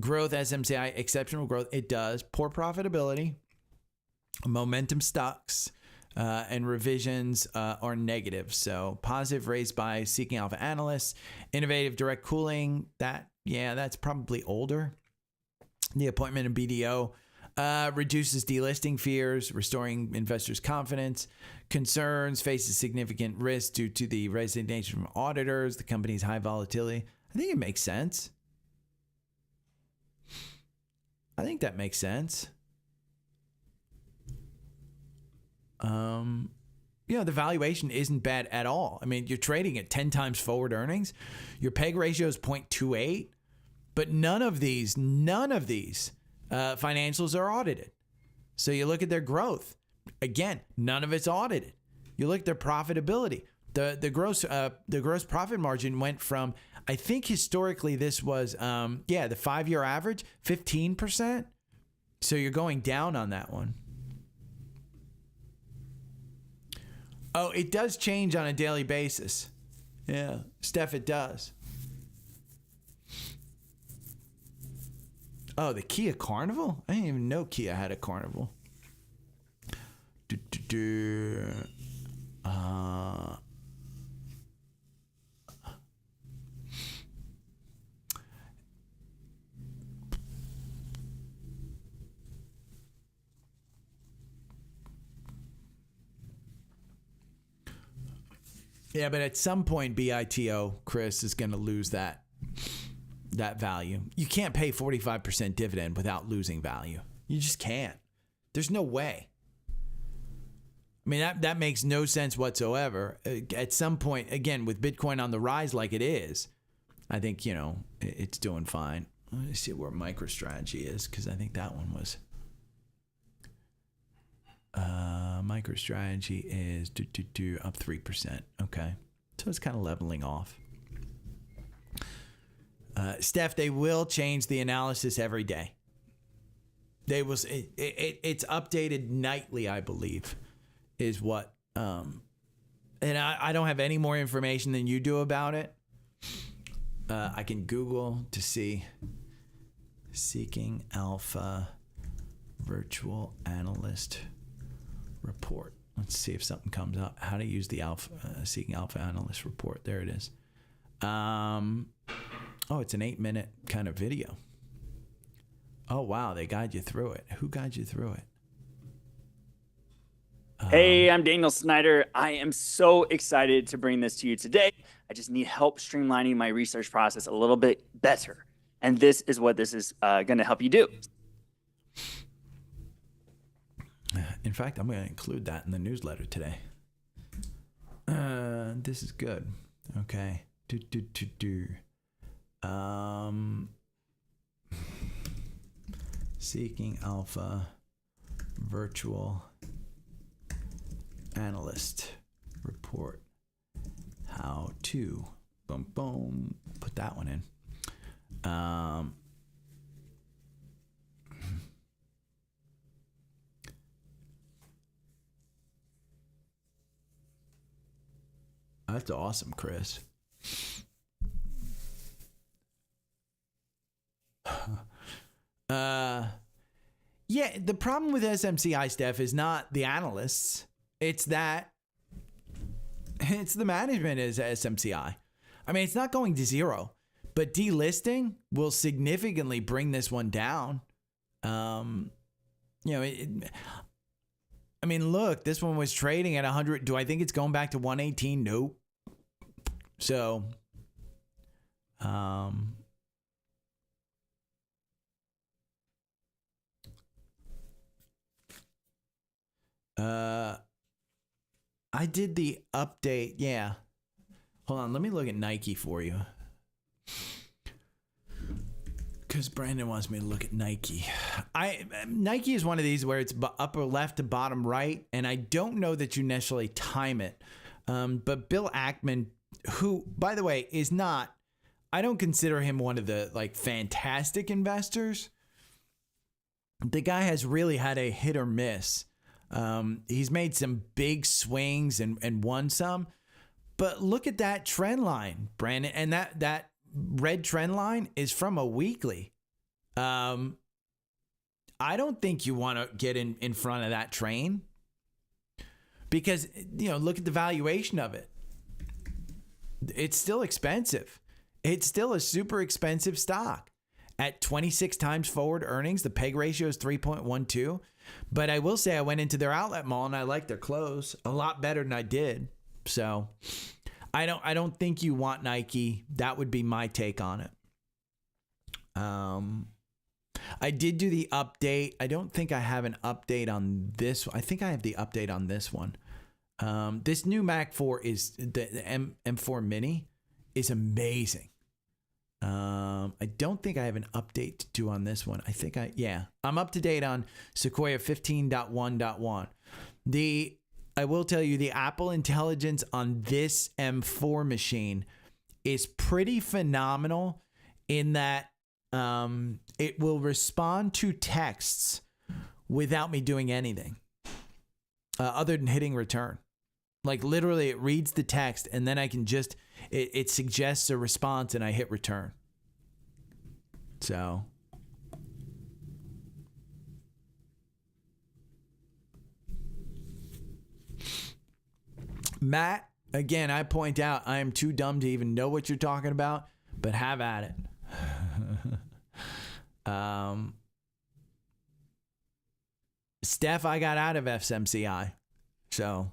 Growth, SMCI, exceptional growth. It does. Poor profitability. Momentum stocks. And revisions are negative. So positive raised by Seeking Alpha analysts. Innovative direct cooling. That's probably older. The appointment of BDO reduces delisting fears, restoring investors' confidence. Concerns, faces significant risk due to the resignation from auditors. The company's high volatility. I think it makes sense. I think that makes sense. The valuation isn't bad at all. I mean, you're trading at 10 times forward earnings. Your PEG ratio is 0.28, but none of these financials are audited. So you look at their growth. Again, none of it's audited. You look at their profitability. The gross profit margin went from, I think historically this was the 5-year average 15%. So you're going down on that one. Oh, it does change on a daily basis. Yeah, Steph, it does. Oh, the Kia Carnival? I didn't even know Kia had a Carnival. Yeah, but at some point, BITO, Chris, is going to lose that. that value. You can't pay 45% dividend without losing value. You just can't. There's no way. I mean, that makes no sense whatsoever. At some point, again, with Bitcoin on the rise like it is, I think, it's doing fine. Let me see where MicroStrategy is, because I think that one was... MicroStrategy is up 3%. Okay. So it's kind of leveling off. Steph, they will change the analysis every day. They will. It's updated nightly, I believe, is what. And I don't have any more information than you do about it. I can Google to see Seeking Alpha Virtual Analyst Report. Let's see if something comes up. How to use the Seeking Alpha Analyst Report. There it is. Oh, it's an 8-minute kind of video. Oh, wow. They guide you through it. Who guides you through it? Hey, I'm Daniel Snyder. I am so excited to bring this to you today. I just need help streamlining my research process a little bit better. And this is what this is going to help you do. In fact, I'm going to include that in the newsletter today. This is good. Okay. Seeking Alpha Virtual Analyst Report. How to. Boom, boom. Put that one in. That's awesome, Chris. Yeah, the problem with SMCI, Steph, is not the analysts. It's the management is SMCI. I mean, it's not going to zero, but delisting will significantly bring this one down. I mean, look, this one was trading at 100. Do I think it's going back to 118? Nope. So, I did the update. Yeah. Hold on. Let me look at Nike for you. Because Brandon wants me to look at Nike. Nike is one of these where it's upper left to bottom right, and I don't know that you necessarily time it. But Bill Ackman, who, by the way, is not, I don't consider him one of the fantastic investors. The guy has really had a hit or miss. He's made some big swings and won some. But look at that trend line, Brandon, and that red trend line is from a weekly. I don't think you want to get in front of that train because, look at the valuation of it. It's still expensive. It's still a super expensive stock. At 26 times forward earnings, the PEG ratio is 3.12. But I will say I went into their outlet mall and I like their clothes a lot better than I did. So I don't think you want Nike. That would be my take on it. I did do the update. I don't think I have an update on this. I think I have the update on this one. This new Mac 4 is the M4 Mini is amazing. I don't think I have an update to do on this one. I'm up to date on Sequoia 15.1.1. I will tell you the Apple Intelligence on this M4 machine is pretty phenomenal in that it will respond to texts without me doing anything other than hitting return. Like literally it reads the text and then I can just, it suggests a response and I hit return. So. Matt, again, I point out I am too dumb to even know what you're talking about, but have at it. Steph, I got out of SMCI. So.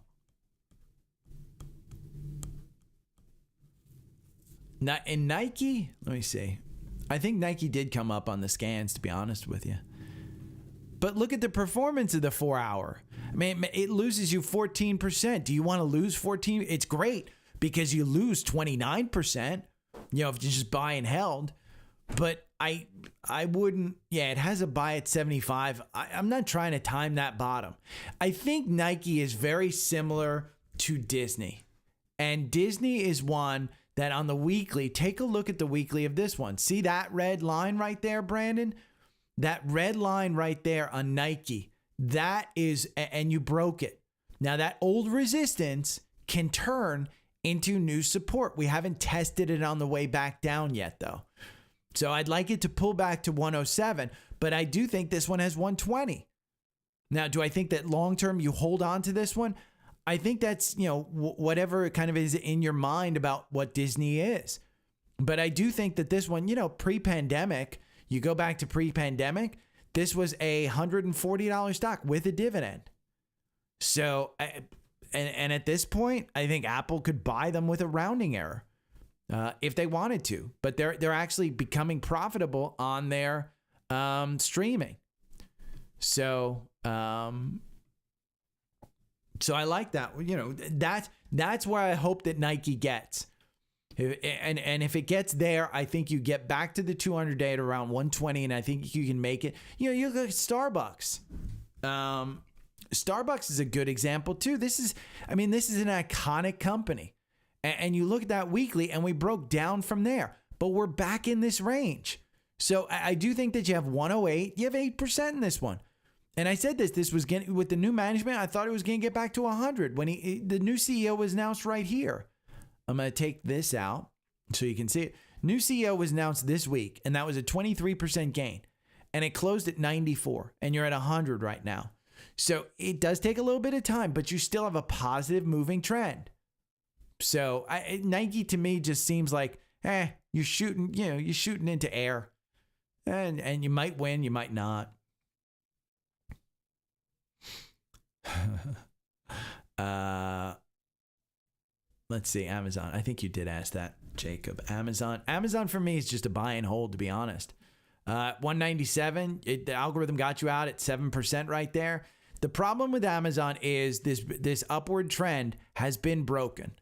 In Nike, let me see. I think Nike did come up on the scans, to be honest with you. But look at the performance of the 4 hour. I mean, it loses you 14%. Do you want to lose 14? It's great because you lose 29%, you know, if you just buy and held. But I wouldn't, yeah, it has a buy at 75. I'm not trying to time that bottom. I think Nike is very similar to Disney. And Disney is one that on the weekly, take a look at the weekly of this one. See that red line right there, Brandon? That red line right there on Nike, that is, and you broke it. Now that old resistance can turn into new support. We haven't tested it on the way back down yet though. So I'd like it to pull back to 107, but I do think this one has 120. Now, do I think that long-term you hold on to this one? I think that's, you know, whatever kind of is in your mind about what Disney is. But I do think that this one, you know, pre-pandemic, you go back to pre-pandemic, this was a $140 stock with a dividend. So, and at this point, I think Apple could buy them with a rounding error if they wanted to. But they're actually becoming profitable on their streaming. So, so I like that. You know, that's where I hope that Nike gets. And if it gets there, I think you get back to the 200-day at around 120, and I think you can make it. You know, you look at Starbucks. Starbucks is a good example too. This is an iconic company, and you look at that weekly, and we broke down from there, but we're back in this range. So I do think that you have 108. You have 8% in this one. And I said this was getting, with the new management, I thought it was going to get back to 100 when the new CEO was announced right here. I'm going to take this out so you can see it. New CEO was announced this week, and that was a 23% gain. And it closed at 94, and you're at 100 right now. So it does take a little bit of time, but you still have a positive moving trend. So Nike to me just seems like, you're shooting into air. And you might win, you might not. Let's see, Amazon. I think you did ask that, Jacob. Amazon for me is just a buy and hold, to be honest. 197, the algorithm got you out at 7% right there. The problem with Amazon is this upward trend has been broken.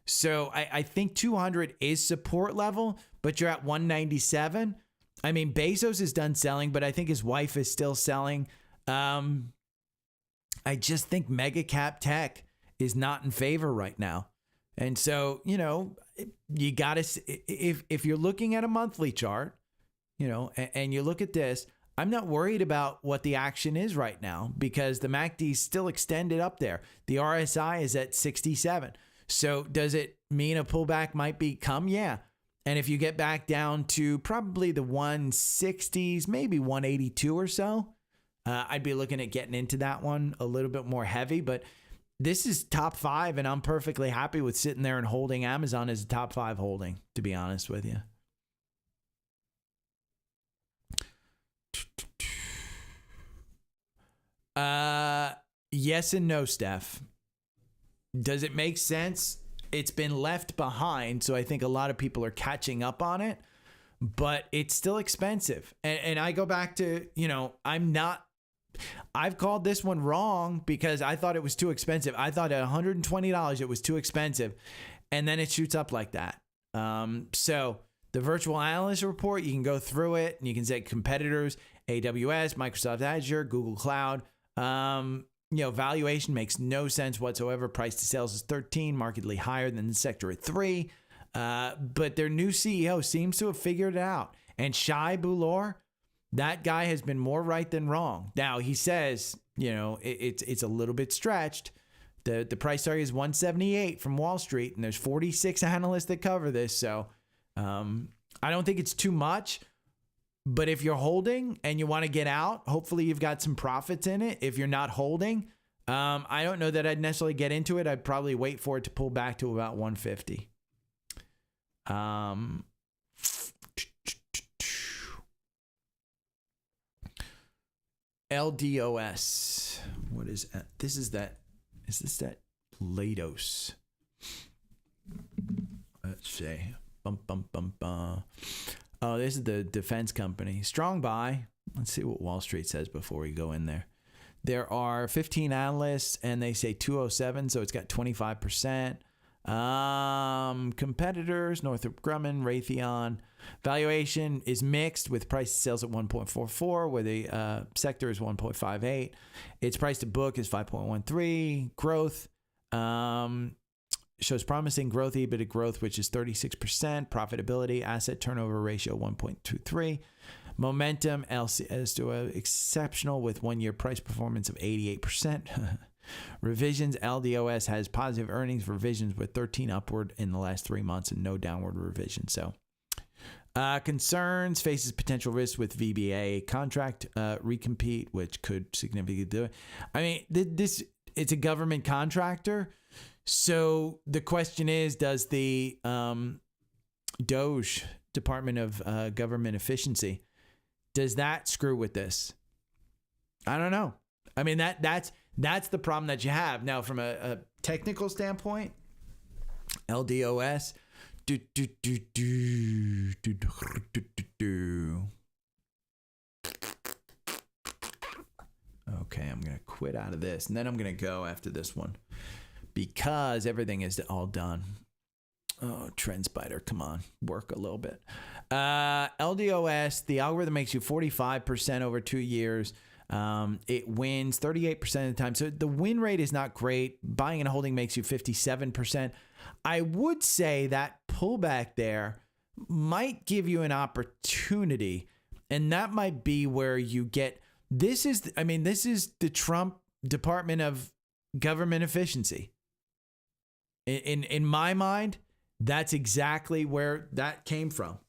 So I think 200 is support level, but you're at 197. I mean, Bezos is done selling, but I think his wife is still selling. I just think mega cap tech is not in favor right now. And so, you know, you got to, if you're looking at a monthly chart, you know, and you look at this, I'm not worried about what the action is right now because the MACD is still extended up there. The RSI is at 67. So does it mean a pullback might come? Yeah. And if you get back down to probably the 160s, maybe 182 or so, I'd be looking at getting into that one a little bit more heavy, but this is top 5, and I'm perfectly happy with sitting there and holding Amazon as a top 5 holding, to be honest with you. Yes and no, Steph. Does it make sense? It's been left behind, so I think a lot of people are catching up on it, but it's still expensive. And I go back to, you know, I've called this one wrong because I thought it was too expensive. I thought at $120 it was too expensive, and then it shoots up like that. So the virtual analyst report, you can go through it and you can say competitors, AWS, Microsoft Azure, Google Cloud. You know, valuation makes no sense whatsoever. Price to sales is 13, markedly higher than the sector at 3. But their new CEO seems to have figured it out. And Shai Bulor, that guy has been more right than wrong. Now, he says, you know, it's a little bit stretched. The price target is 178 from Wall Street, and there's 46 analysts that cover this. So I don't think it's too much. But if you're holding and you want to get out, hopefully you've got some profits in it. If you're not holding, I don't know that I'd necessarily get into it. I'd probably wait for it to pull back to about 150. LDOS. What is that? Is this that Lados? Let's see. Oh, this is the defense company. Strong buy. Let's see what Wall Street says before we go in there. There are 15 analysts, and they say 207, so it's got 25%. Competitors, Northrop Grumman, Raytheon. Valuation is mixed with price to sales at 1.44, where the sector is 1.58. Its price to book is 5.13. Growth shows promising growth, EBITDA growth, which is 36%. Profitability, asset turnover ratio 1.23. Momentum, LCS to exceptional with 1 year price performance of 88%. Revisions, LDOS has positive earnings revisions with 13 upward in the last 3 months and no downward revision. So concerns, faces potential risks with VBA contract recompete, which could significantly do it. I mean, it's a government contractor. So the question is, does the DOGE, Department of Government Efficiency, does that screw with this? I don't know. I mean, that's the problem that you have. Now, from a technical standpoint, LDOS, Okay, I'm going to quit out of this, and then I'm going to go after this one because everything is all done. Oh, Trendspider, come on, work a little bit. LDOS, the algorithm makes you 45% over 2 years. It wins 38% of the time. So the win rate is not great. Buying and holding makes you 57%. I would say that pullback there might give you an opportunity, and that might be where you get, this is the Trump Department of Government Efficiency. In my mind, that's exactly where that came from.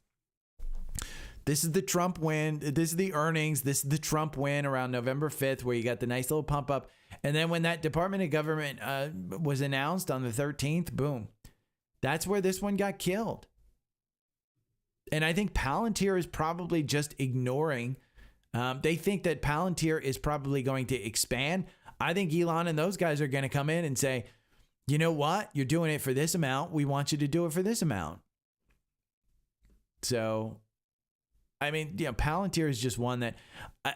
This is the Trump win. This is the earnings. This is the Trump win around November 5th, where you got the nice little pump up. And then when that Department of Government was announced on the 13th, boom. That's where this one got killed. And I think Palantir is probably just ignoring. They think that Palantir is probably going to expand. I think Elon and those guys are going to come in and say, you know what? You're doing it for this amount. We want you to do it for this amount. So, I mean, you know, Palantir is just one that,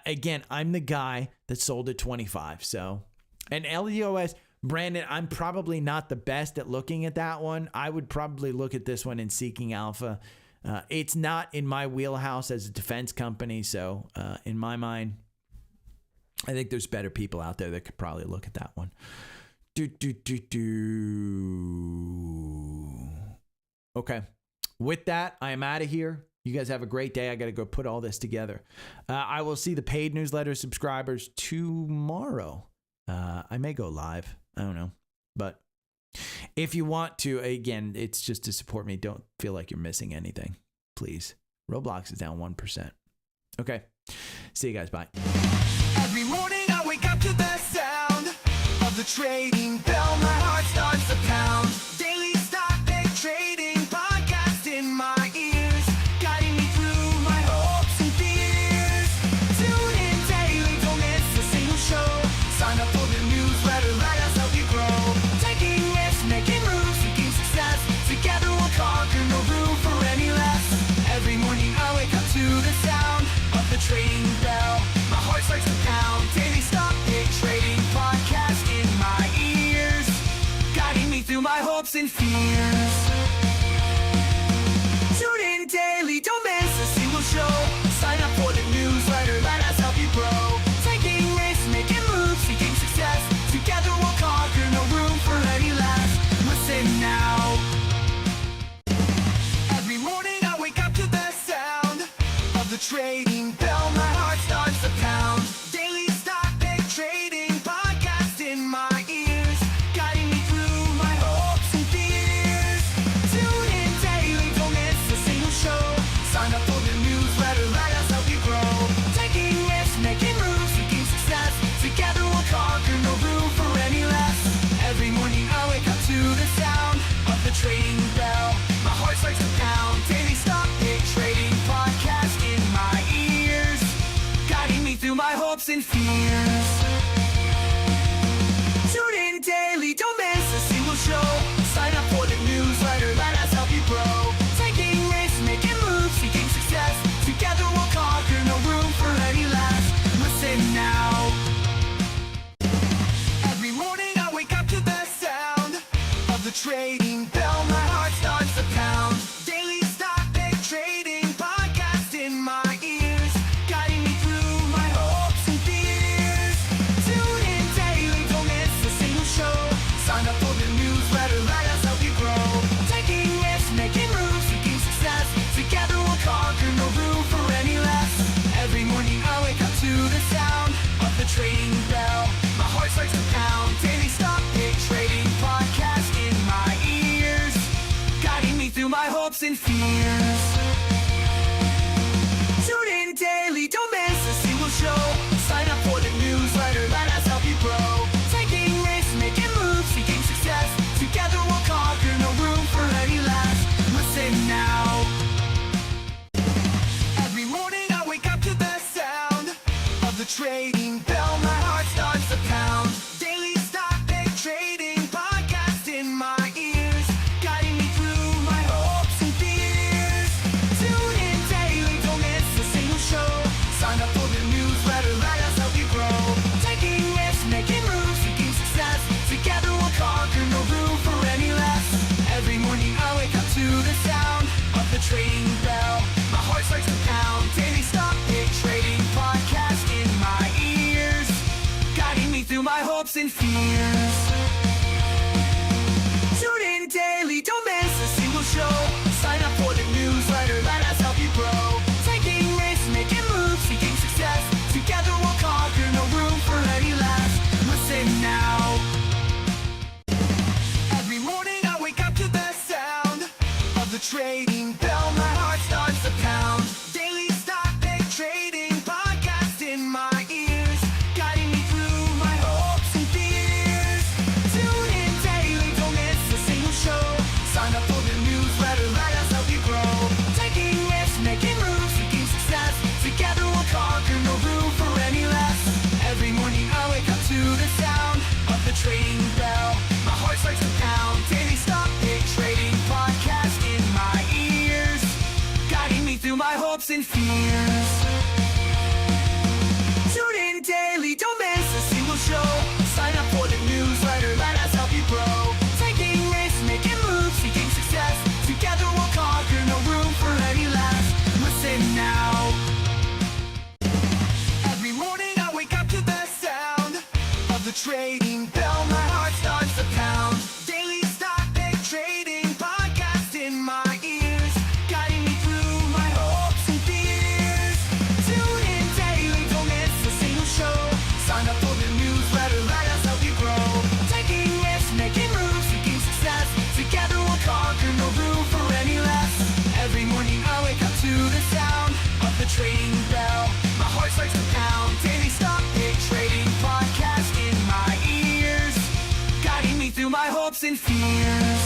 again, I'm the guy that sold at 25. So, and LDOS, Brandon, I'm probably not the best at looking at that one. I would probably look at this one in Seeking Alpha. It's not in my wheelhouse as a defense company. So, in my mind, I think there's better people out there that could probably look at that one. Okay. With that, I am out of here. You guys have a great day. I got to go put all this together. I will see the paid newsletter subscribers tomorrow. I may go live. I don't know. But if you want to, again, it's just to support me. Don't feel like you're missing anything. Please. Roblox is down 1%. Okay. See you guys. Bye. Every morning I wake up to the sound of the trading bell. My heart starts to pound. Daily stock pick trading podcast in my ears, guiding me through my hopes and fears. Tune in daily, don't miss a single show. Sign up for the newsletter, let us help you grow. Taking risks, making moves, seeking success. Together we'll conquer, no room for any less. Every morning I wake up to the sound of the trading bell. My heart starts to pound. Daily stock pick trading podcast in my ears, guiding me through my hopes and fears. Tune in daily, don't miss a single show. Sign up for the newsletter, let us help you grow. Taking risks, making moves, seeking success. Together we'll conquer, no room for any less. Listen now. Every morning I wake up to the sound of the trading bell. My heart starts to pound. Daily stock pick trading podcast in my ears, guiding me through my hopes and fears. Tune in daily, don't miss a single show. Sign up for the newsletter, let us help you grow. Taking risks, making moves, seeking success. Together we'll conquer, no room for any less. Every morning I wake up to the sound of the trading bell. My heart starts to pound. Daily stock pick trading podcast in my ears, guiding me through my hopes and fears. Tune in daily, don't miss a single show. Sign up for the newsletter, let us help you grow. Taking risks, making moves, seeking success. and fears. Tune in daily, don't miss a single show. Sign up for the newsletter, let us help you grow. Taking risks, making moves, seeking success. Together we'll conquer, no room for any less. Listen now. Every morning I wake up to the sound of the trading bell. My heart starts to pound. Daily stock pick trading podcast in my ears, guiding me through my hopes and fears. Tune in daily, don't miss a single show. Sign up for the newsletter, let us help you grow. Taking risks, making moves, seeking success. Together we'll conquer, no room for any less. Every morning I wake up to the sound of the trading bell. My heart starts to pound. Daily stock pick trading podcast in my ears, guiding me through my hopes and fears. Tune in daily, don't miss a single show. Sign up for the newsletter, let us help you grow. Taking risks, making moves, seeking success. Together we'll conquer, no room for any less. Listen now. Every morning I wake up to the sound of the trading bell. My heart starts to pound. Daily stock pick trading podcast in my ears, guiding me through my hopes and fears. Tune in daily, don't miss a single show. Sign up for the newsletter, let us help you grow. Taking risks, making moves, seeking success. Together we'll conquer, no room for any less. Every morning I wake up to the sound of the trading bell. My heart starts to pound. Daily stock pick trading podcast in my ears, guiding me through my hopes and fears. Tune in daily, don't miss a single show. Sign up for the newsletter, let us help you grow. Taking risks, making moves, seeking success. Together we'll conquer, no room for any less. Listen now. Every morning I wake up to the sound of the trading bell. My heart starts to pound. Daily stock pick trading podcast in my ears, guiding me through my hopes and fears. Tune in daily, don't miss a single show. Sign up for the newsletter, let us help you grow. Taking risks, making moves, seeking success. Together we'll conquer, no room for any less. Every morning I wake up to the sound of the trading bell. My heart starts to pound. Daily stock pick trading podcast in my ears, guiding me through my hopes and fears.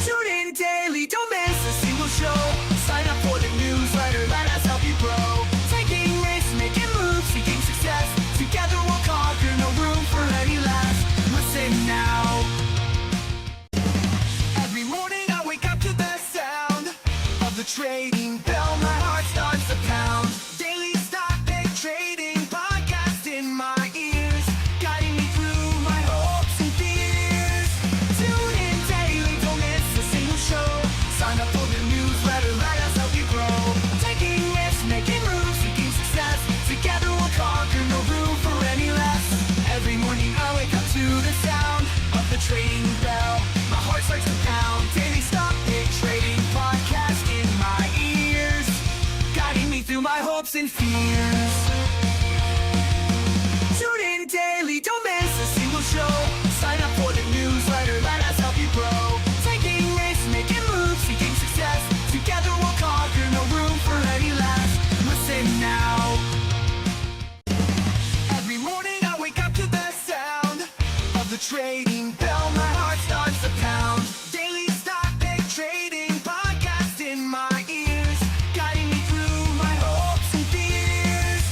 Tune in daily, don't miss a single show. Sign up for the newsletter, let us help you grow. Taking risks, making moves, seeking success. Together we'll conquer, no room for any less. Listen now. Every morning I wake up to the sound of the trading bell. My heart starts to pound. Daily stock pick trading podcast in my ears, guiding me through my hopes and fears. Tune in daily, don't miss a single show. Sign up for the newsletter, let us help you grow. Taking risks, making moves, seeking success. Together we'll conquer, no room for any less. Every morning I wake up to the sound of the trading bell. My heart starts to pound. Daily stock pick trading podcast in my ears, guiding me through my hopes and fears. Tune in daily, don't miss a single show. Sign up for the newsletter, let us help you grow. Taking risks, making moves, seeking success. Together we'll conquer, no room for any less. Listen now. Every morning I wake up to the sound of the trading bell. My heart starts to pound. Daily stock pick trading podcast in my ears, guiding me through my hopes and fears.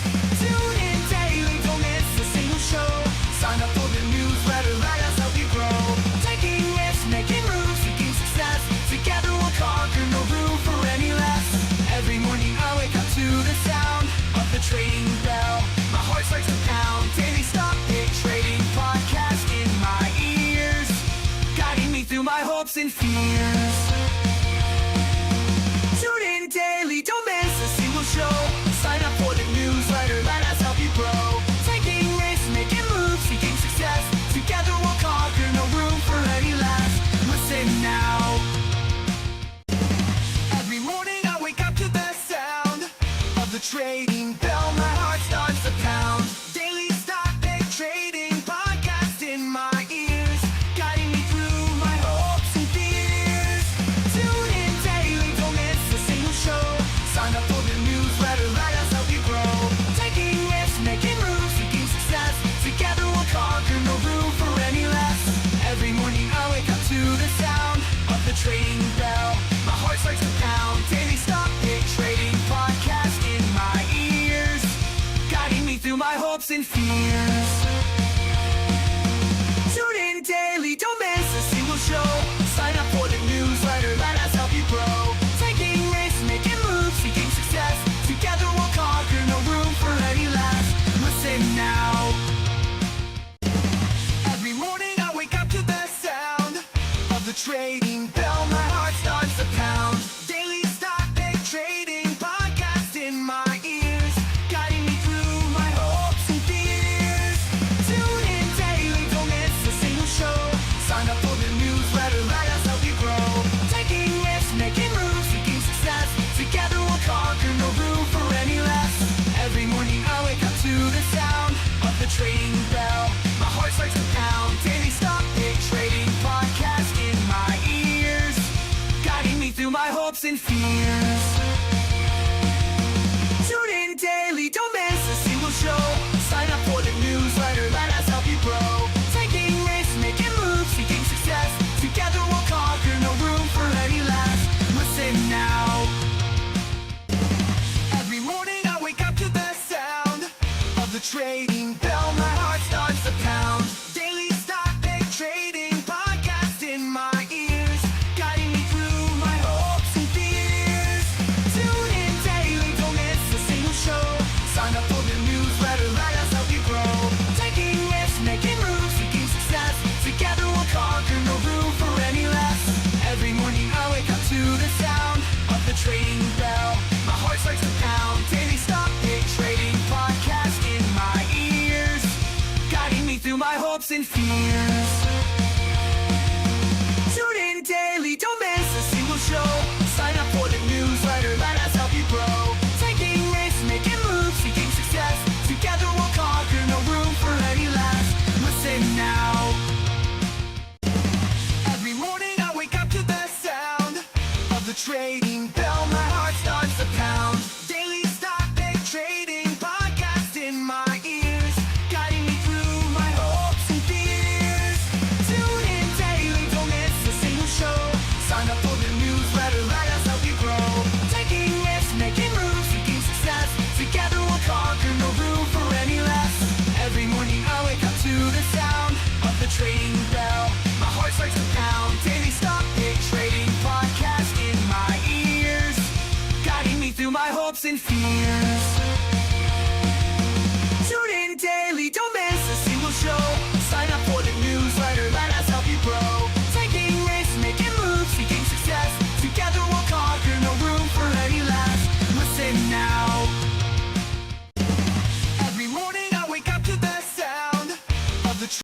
hopes and fears. Tune in daily, don't miss a single show. Sign up for the newsletter, let us help you grow. Taking risks, making moves, seeking success. Together we'll conquer, no room for any less. Listen now. Every morning I wake up to the sound of the trading bell. My heart starts to pound. Daily stock pick trading podcast in my ears, guiding me through my hopes and fears. Tune in daily, don't miss a single show. Sign up for the newsletter, let us help you grow. Taking risks, making moves, seeking success. Together we'll conquer, no room for any less. Every morning I wake up to the sound of the trading bell. My heart starts to pound. Daily stock pick trading podcast in my ears, guiding me through my hopes and fears. Tune in daily, don't miss a single show. Sign up for the newsletter, let us help you grow. Taking risks, making moves, seeking success. Together we'll conquer, no room for any less. Listen now. Every morning I wake up to the sound of the trading bell. My heart starts to pound. Daily stock pick trading podcast in my ears, guiding me through my hopes and fears. Tune in daily, don't miss a single show. Sign up for the newsletter, let us help you grow. Taking risks, making moves, seeking success. Together we'll conquer, no room for any less. Every morning I wake up to the sound of the trading bell. My heart starts to pound. Daily stock pick trading podcast in my ears, guiding me through my hopes and fears.